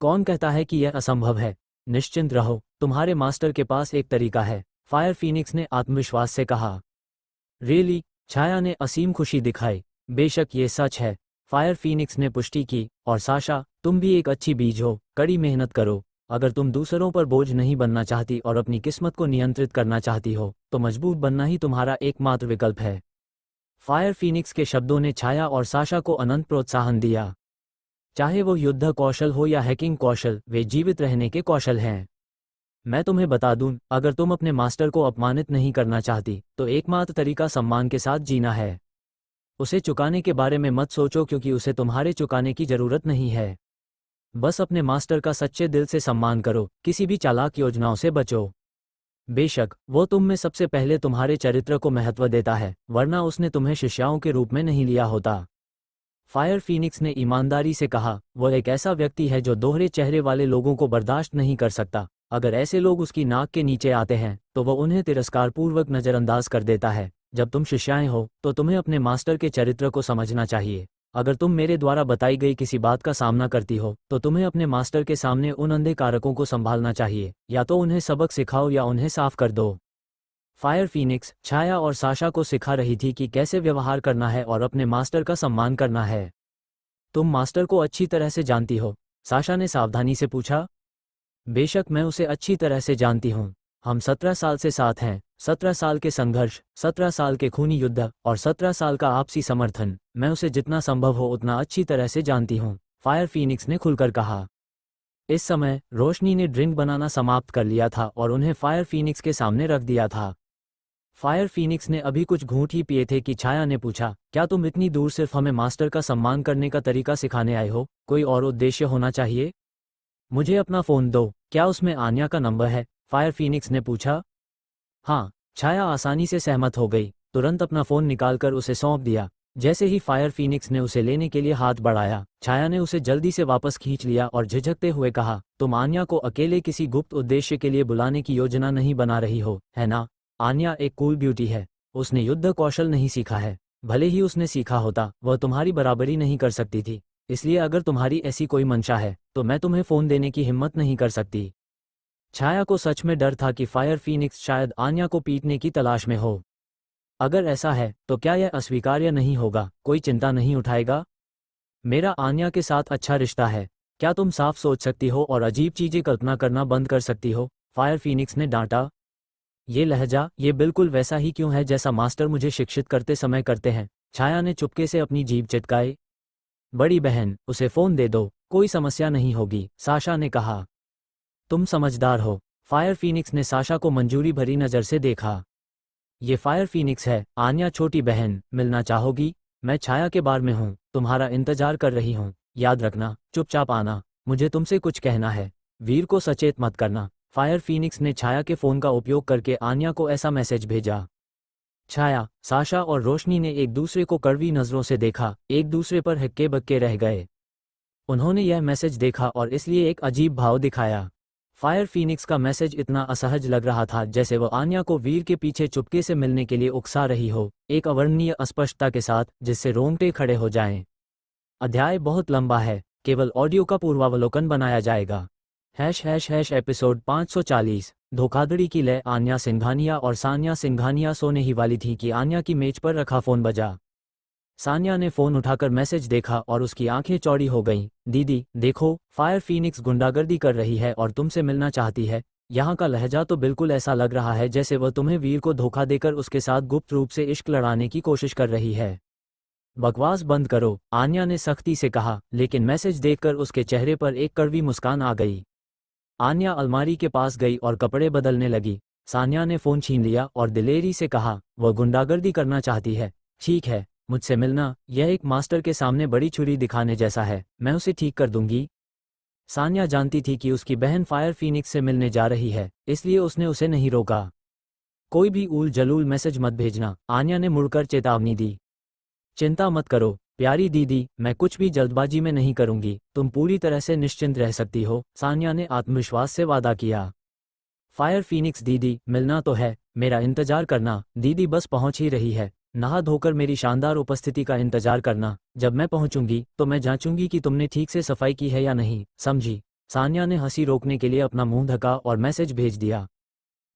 [SPEAKER 1] कौन कहता है कि यह असंभव है? निश्चिंत रहो, तुम्हारे मास्टर के पास एक तरीका है, फायर फीनिक्स ने आत्मविश्वास से कहा। रियली? छाया ने असीम खुशी दिखाई। बेशक ये सच है, फायर फीनिक्स ने पुष्टि की। और साशा, तुम भी एक अच्छी बीज हो, कड़ी मेहनत करो। अगर तुम दूसरों पर बोझ नहीं बनना चाहती और अपनी किस्मत को नियंत्रित करना चाहती हो, तो मजबूत बनना ही तुम्हारा एकमात्र विकल्प है। फायर फीनिक्स के शब्दों ने छाया और साशा को अनंत प्रोत्साहन दिया। चाहे वो युद्ध कौशल हो या हैकिंग कौशल, वे जीवित रहने के कौशल हैं। मैं तुम्हें बता दूं, अगर तुम अपने मास्टर को अपमानित नहीं करना चाहती, तो एकमात्र तरीका सम्मान के साथ जीना है। उसे चुकाने के बारे में मत सोचो, क्योंकि उसे तुम्हारे चुकाने की जरूरत नहीं है। बस अपने मास्टर का सच्चे दिल से सम्मान करो, किसी भी चालाक योजनाओं से बचो। बेशक वो तुम में सबसे पहले तुम्हारे चरित्र को महत्व देता है, वरना उसने तुम्हें शिष्याओं के रूप में नहीं लिया होता। फायर फीनिक्स ने ईमानदारी से कहा, वह एक ऐसा व्यक्ति है जो दोहरे चेहरे वाले लोगों को बर्दाश्त नहीं कर सकता। अगर ऐसे लोग उसकी नाक के नीचे आते हैं, तो वह उन्हें तिरस्कारपूर्वक नज़रअंदाज कर देता है। जब तुम शिष्याएं हो, तो तुम्हें अपने मास्टर के चरित्र को समझना चाहिए। अगर तुम मेरे द्वारा बताई गई किसी बात का सामना करती हो, तो तुम्हें अपने मास्टर के सामने उन अंधे कारकों को संभालना चाहिए। या तो उन्हें सबक सिखाओ या उन्हें साफ कर दो। फायर फीनिक्स छाया और साशा को सिखा रही थी कि कैसे व्यवहार करना है और अपने मास्टर का सम्मान करना है। तुम मास्टर को अच्छी तरह से जानती हो? साशा ने सावधानी से पूछा। बेशक मैं उसे अच्छी तरह से जानती हूँ। हम 17 साल से साथ हैं। 17 साल के संघर्ष, 17 साल के खूनी युद्ध और 17 साल का आपसी समर्थन। मैं उसे जितना संभव हो उतना अच्छी तरह से जानती हूँ, फायर फीनिक्स ने खुलकर कहा। इस समय रोशनी ने ड्रिंक बनाना समाप्त कर लिया था और उन्हें फायर फीनिक्स के सामने रख दिया था। फायर फीनिक्स ने अभी कुछ घूंट ही पिए थे कि छाया ने पूछा, क्या तुम इतनी दूर सिर्फ हमें मास्टर का सम्मान करने का तरीका सिखाने आए हो? कोई और उद्देश्य होना चाहिए? मुझे अपना फ़ोन दो, क्या उसमें आन्या का नंबर है? फायर फीनिक्स ने पूछा। हाँ, छाया आसानी से सहमत हो गई, तुरंत अपना फ़ोन निकालकर उसे सौंप दिया। जैसे ही फायर फीनिक्स ने उसे लेने के लिए हाथ बढ़ाया, छाया ने उसे जल्दी से वापस खींच लिया और झिझकते हुए कहा, तुम आन्या को अकेले किसी गुप्त उद्देश्य के लिए बुलाने की योजना नहीं बना रही हो, है ना? आन्या एक कूल ब्यूटी है। उसने युद्ध कौशल नहीं सीखा है। भले ही उसने सीखा होता, वह तुम्हारी बराबरी नहीं कर सकती थी। इसलिए अगर तुम्हारी ऐसी कोई मंशा है, तो मैं तुम्हें फ़ोन देने की हिम्मत नहीं कर सकती। छाया को सच में डर था कि फायर फीनिक्स शायद आन्या को पीटने की तलाश में हो। अगर ऐसा है, तो क्या यह अस्वीकार्य नहीं होगा? कोई चिंता नहीं उठाएगा? मेरा आन्या के साथ अच्छा रिश्ता है। क्या तुम साफ सोच सकती हो और अजीब चीज़ें कल्पना करना बंद कर सकती हो? फायर फीनिक्स ने डांटा। ये लहजा, ये बिल्कुल वैसा ही क्यों है जैसा मास्टर मुझे शिक्षित करते समय करते हैं? छाया ने चुपके से अपनी जीभ चिटकाई। बड़ी बहन, उसे फ़ोन दे दो, कोई समस्या नहीं होगी, साशा ने कहा। तुम समझदार हो। फायर फीनिक्स ने साशा को मंजूरी भरी नज़र से देखा। ये फायर फीनिक्स है, आन्या छोटी बहन, मिलना चाहोगी? मैं छाया के बार में हूँ, तुम्हारा इंतजार कर रही हूँ। याद रखना, चुपचाप आना, मुझे तुमसे कुछ कहना है। वीर को सचेत मत करना। फायर फीनिक्स ने छाया के फ़ोन का उपयोग करके आन्या को ऐसा मैसेज भेजा। छाया, साशा और रोशनी ने एक दूसरे को कड़वी नज़रों से देखा, एक दूसरे पर हक्के बक्के रह गए। उन्होंने यह मैसेज देखा और इसलिए एक अजीब भाव दिखाया। फायर फीनिक्स का मैसेज इतना असहज लग रहा था जैसे वह आन्या को वीर के पीछे चुपके से मिलने के लिए उकसा रही हो, एक अवर्णनीय अस्पष्टता के साथ जिससे रोंगटे खड़े हो जाएं। अध्याय बहुत लंबा है, केवल ऑडियो का पूर्वावलोकन बनाया जाएगा। # एपिसोड 540। धोखाधड़ी की लय। आन्या सिंघानिया और सान्या सिंघानिया सोने ही वाली थी कि आन्या की मेज पर रखा फ़ोन बजा। सान्या ने फ़ोन उठाकर मैसेज देखा और उसकी आंखें चौड़ी हो गईं। दीदी, देखो, फायर फीनिक्स गुंडागर्दी कर रही है और तुमसे मिलना चाहती है। यहाँ का लहजा तो बिल्कुल ऐसा लग रहा है जैसे वह तुम्हें वीर को धोखा देकर उसके साथ गुप्त रूप से इश्क लड़ाने की कोशिश कर रही है। बकवास बंद करो, आन्या ने सख्ती से कहा, लेकिन मैसेज देखकर उसके चेहरे पर एक कड़वी मुस्कान आ गई। आन्या अलमारी के पास गई और कपड़े बदलने लगी। सान्या ने फ़ोन छीन लिया और दिलेरी से कहा, वह गुंडागर्दी करना चाहती है। ठीक है, मुझसे मिलना, यह एक मास्टर के सामने बड़ी छुरी दिखाने जैसा है। मैं उसे ठीक कर दूंगी। सान्या जानती थी कि उसकी बहन फायर फीनिक्स से मिलने जा रही है, इसलिए उसने उसे नहीं रोका। कोई भी ऊल जलूल मैसेज मत भेजना, आन्या ने मुड़कर चेतावनी दी। चिंता मत करो प्यारी दीदी, मैं कुछ भी जल्दबाजी में नहीं करूंगी, तुम पूरी तरह से निश्चिंत रह सकती हो, सान्या ने आत्मविश्वास से वादा किया। फायर फीनिक्स दीदी, मिलना तो है, मेरा इंतजार करना। दीदी बस पहुंच ही रही है, नहा धोकर मेरी शानदार उपस्थिति का इंतजार करना। जब मैं पहुंचूंगी तो मैं जांचूंगी कि तुमने ठीक से सफाई की है या नहीं, समझी? सान्या ने हंसी रोकने के लिए अपना मुंह ढका और मैसेज भेज दिया।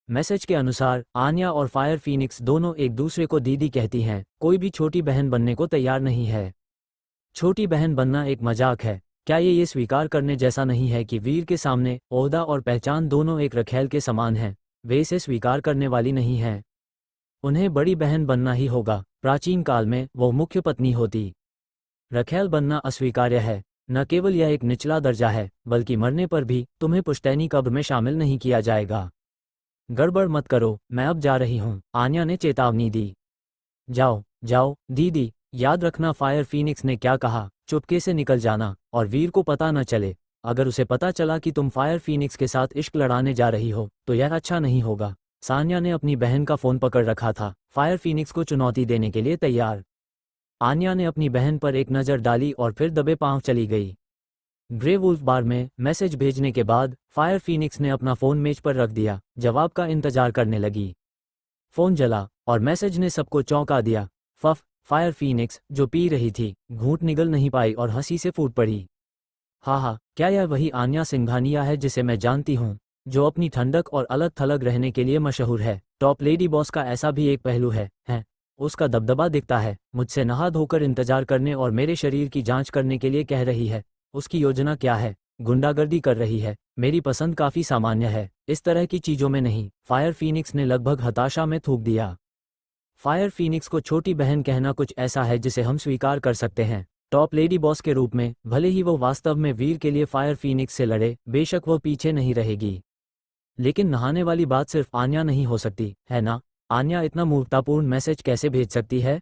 [SPEAKER 1] मैसेज के अनुसार आन्या और फायर फीनिक्स दोनों एक दूसरे को दीदी कहती हैं, कोई भी छोटी बहन बनने को तैयार नहीं है। छोटी बहन बनना एक मजाक है। क्या ये स्वीकार करने जैसा नहीं है कि वीर के सामने ओहदा और पहचान दोनों एक रखेल के समान हैं? वे इसे स्वीकार करने वाली नहीं हैं। उन्हें बड़ी बहन बनना ही होगा। प्राचीन काल में वो मुख्य पत्नी होती। रखेल बनना अस्वीकार्य है। न केवल यह एक निचला दर्जा है, बल्कि मरने पर भी तुम्हें पुश्तैनी कब्र में शामिल नहीं किया जाएगा। गड़बड़ मत करो, मैं अब जा रही हूँ, आन्या ने चेतावनी दी। जाओ जाओ दीदी, याद रखना फायर फीनिक्स ने क्या कहा, चुपके से निकल जाना और वीर को पता न चले। अगर उसे पता चला कि तुम फायर फीनिक्स के साथ इश्क लड़ाने जा रही हो तो यह अच्छा नहीं होगा। सान्या ने अपनी बहन का फोन पकड़ रखा था, फायर फीनिक्स को चुनौती देने के लिए तैयार। आन्या ने अपनी बहन पर एक नज़र डाली और फिर दबे पांव चली गई। ग्रे वुल्फ बार में मैसेज भेजने के बाद फायर फीनिक्स ने अपना फ़ोन मेज पर रख दिया, जवाब का इंतजार करने लगी। फ़ोन जला और मैसेज ने सबको चौंका दिया। फायर फीनिक्स, जो पी रही थी, घूंट निगल नहीं पाई और हंसी से फूट पड़ी। हा, क्या यह वही आन्या सिंघानिया है जिसे मैं जानती हूँ, जो अपनी ठंडक और अलग थलग रहने के लिए मशहूर है? टॉप लेडी बॉस का ऐसा भी एक पहलू है? उसका दबदबा दिखता है, मुझसे नहा धोकर इंतजार करने और मेरे शरीर की जांच करने के लिए कह रही है। उसकी योजना क्या है? गुंडागर्दी कर रही है। मेरी पसंद काफ़ी सामान्य है, इस तरह की चीज़ों में नहीं। फायर फीनिक्स ने लगभग हताशा में थूक दिया। फायर फीनिक्स को छोटी बहन कहना कुछ ऐसा है जिसे हम स्वीकार कर सकते हैं। टॉप लेडी बॉस के रूप में भले ही वो वास्तव में वीर के लिए फायर फीनिक्स से लड़े, बेशक वो पीछे नहीं रहेगी। लेकिन नहाने वाली बात सिर्फ आन्या नहीं हो सकती, है ना? आन्या इतना मूर्खतापूर्ण मैसेज कैसे भेज सकती है?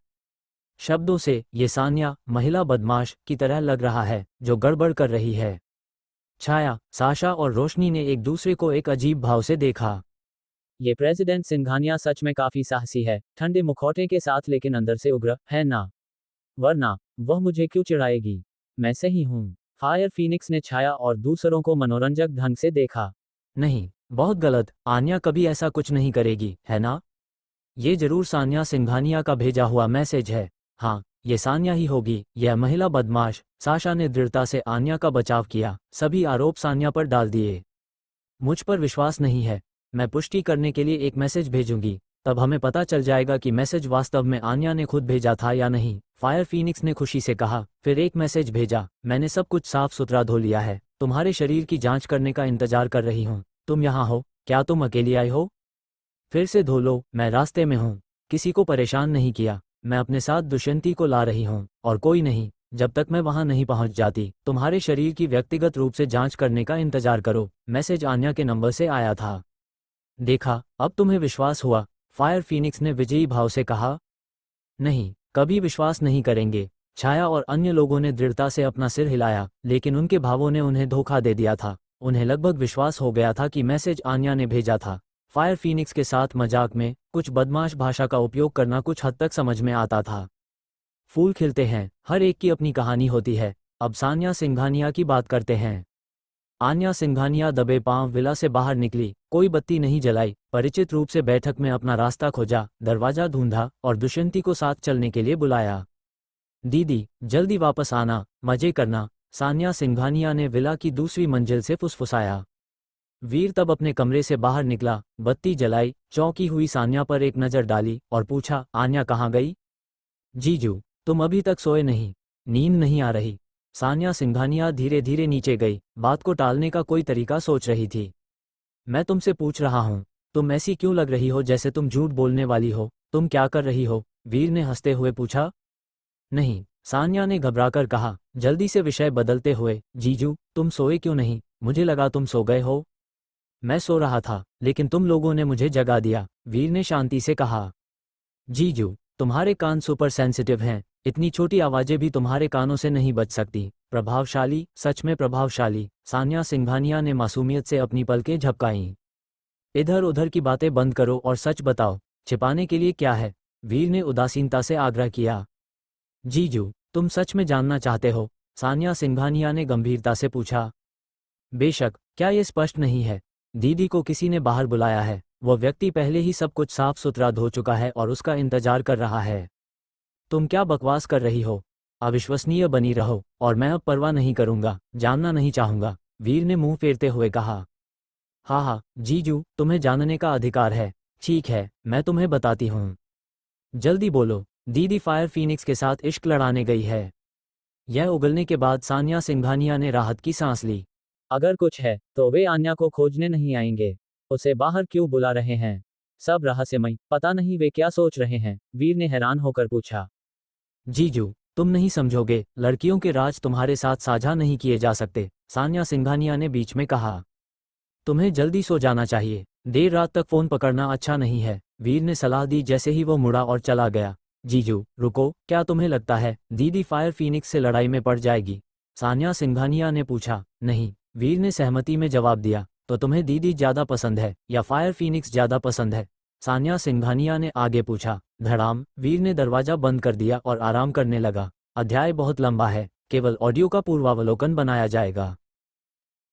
[SPEAKER 1] शब्दों से ये सान्या महिला बदमाश की तरह लग रहा है जो गड़बड़ कर रही है। छाया, साशा और रोशनी ने एक दूसरे को एक अजीब भाव से देखा। ये प्रेसिडेंट सिंघानिया सच में काफी साहसी है, ठंडे मुखौटे के साथ, लेकिन अंदर से उग्र है ना? वरना वह मुझे क्यों चिढ़ाएगी? मैं सही हूँ। फायर फीनिक्स ने छाया और दूसरों को मनोरंजक ढंग से देखा। नहीं, बहुत गलत, आन्या कभी ऐसा कुछ नहीं करेगी, है ना? ये जरूर सान्या सिंघानिया का भेजा हुआ मैसेज है। हाँ, ये सान्या ही होगी, यह महिला बदमाश। साशा ने दृढ़ता से आन्या का बचाव किया, सभी आरोप सान्या पर डाल दिए। मुझ पर विश्वास नहीं है। मैं पुष्टि करने के लिए एक मैसेज भेजूंगी, तब हमें पता चल जाएगा कि मैसेज वास्तव में आन्या ने खुद भेजा था या नहीं, फायर फीनिक्स ने खुशी से कहा। फिर एक मैसेज भेजा, मैंने सब कुछ साफ सुथरा धो लिया है, तुम्हारे शरीर की जांच करने का इंतजार कर रही हूँ। तुम यहाँ हो, क्या तुम अकेली आई हो? फिर से धो लो, मैं रास्ते में हूँ। किसी को परेशान नहीं किया, मैं अपने साथ दुष्यंती को ला रही हूँ और कोई नहीं। जब तक मैं वहां नहीं पहुंच जाती, तुम्हारे शरीर की व्यक्तिगत रूप से जांच करने का इंतजार करो। मैसेज आन्या के नंबर से आया था। देखा, अब तुम्हें विश्वास हुआ? फायर फीनिक्स ने विजयी भाव से कहा। नहीं, कभी विश्वास नहीं करेंगे। छाया और अन्य लोगों ने दृढ़ता से अपना सिर हिलाया, लेकिन उनके भावों ने उन्हें धोखा दे दिया था। उन्हें लगभग विश्वास हो गया था कि मैसेज आन्या ने भेजा था। फायर फीनिक्स के साथ मजाक में कुछ बदमाश भाषा का उपयोग करना कुछ हद तक समझ में आता था। फूल खिलते हैं, हर एक की अपनी कहानी होती है। अब सान्या सिंघानिया की बात करते हैं। आन्या सिंघानिया दबे पांव विला से बाहर निकली, कोई बत्ती नहीं जलाई, परिचित रूप से बैठक में अपना रास्ता खोजा, दरवाजा ढूंढा और दुष्यंती को साथ चलने के लिए बुलाया। दीदी, जल्दी वापस आना, मजे करना, सान्या सिंघानिया ने विला की दूसरी मंजिल से फुसफुसाया। वीर तब अपने कमरे से बाहर निकला, बत्ती जलाई, चौंकी हुई सान्या पर एक नज़र डाली और पूछा, आन्या कहाँ गई? जीजू, तुम अभी तक सोए नहीं? नींद नहीं आ रही? सान्या सिंघानिया धीरे धीरे नीचे गई, बात को टालने का कोई तरीका सोच रही थी। मैं तुमसे पूछ रहा हूँ, तुम ऐसी क्यों लग रही हो जैसे तुम झूठ बोलने वाली हो? तुम क्या कर रही हो? वीर ने हंसते हुए पूछा। नहीं, सान्या ने घबराकर कहा, जल्दी से विषय बदलते हुए, जीजू, तुम सोए क्यों नहीं? मुझे लगा तुम सो गए हो। मैं सो रहा था, लेकिन तुम लोगों ने मुझे जगा दिया, वीर ने शांति से कहा। जीजू, तुम्हारे कान सुपर सेंसिटिव हैं, इतनी छोटी आवाजें भी तुम्हारे कानों से नहीं बच सकती। प्रभावशाली, सच में प्रभावशाली। सान्या सिंघानिया ने मासूमियत से अपनी पलकें झपकाईं। इधर उधर की बातें बंद करो और सच बताओ, छिपाने के लिए क्या है? वीर ने उदासीनता से आग्रह किया। जीजू, तुम सच में जानना चाहते हो? सान्या सिंघानिया ने गंभीरता से पूछा। बेशक, क्या ये स्पष्ट नहीं है? दीदी को किसी ने बाहर बुलाया है, वो व्यक्ति पहले ही सब कुछ साफ सुथरा धो चुका है और उसका इंतजार कर रहा है। तुम क्या बकवास कर रही हो? अविश्वसनीय बनी रहो और मैं अब परवाह नहीं करूंगा, जानना नहीं चाहूंगा। वीर ने मुंह फेरते हुए कहा। हाँ, जीजू, तुम्हें जानने का अधिकार है। ठीक है, मैं तुम्हें बताती हूँ। जल्दी बोलो। दीदी फायर फीनिक्स के साथ इश्क लड़ाने गई है। यह उगलने के बाद सान्या सिंघानिया ने राहत की सांस ली। अगर कुछ है तो वे आन्या को खोजने नहीं आएंगे। उसे बाहर क्यों बुला रहे हैं? सब रहस्यमय, पता नहीं वे क्या सोच रहे हैं, वीर ने हैरान होकर पूछा। जीजू, तुम नहीं समझोगे, लड़कियों के राज तुम्हारे साथ साझा नहीं किए जा सकते, सान्या सिंघानिया ने बीच में कहा। तुम्हें जल्दी सो जाना चाहिए, देर रात तक फोन पकड़ना अच्छा नहीं है, वीर ने सलाह दी जैसे ही वो मुड़ा और चला गया। जीजू, रुको, क्या तुम्हें लगता है दीदी फायर फीनिक्स से लड़ाई में पड़ जाएगी? सान्या सिंघानिया ने पूछा। नहीं, वीर ने सहमति में जवाब दिया। तो तुम्हें दीदी ज़्यादा पसंद है या फायर फीनिक्स ज़्यादा पसंद है? सान्या सिंघानिया ने आगे पूछा। धड़ाम, वीर ने दरवाजा बंद कर दिया और आराम करने लगा। अध्याय बहुत लंबा है, केवल ऑडियो का पूर्वावलोकन बनाया जाएगा।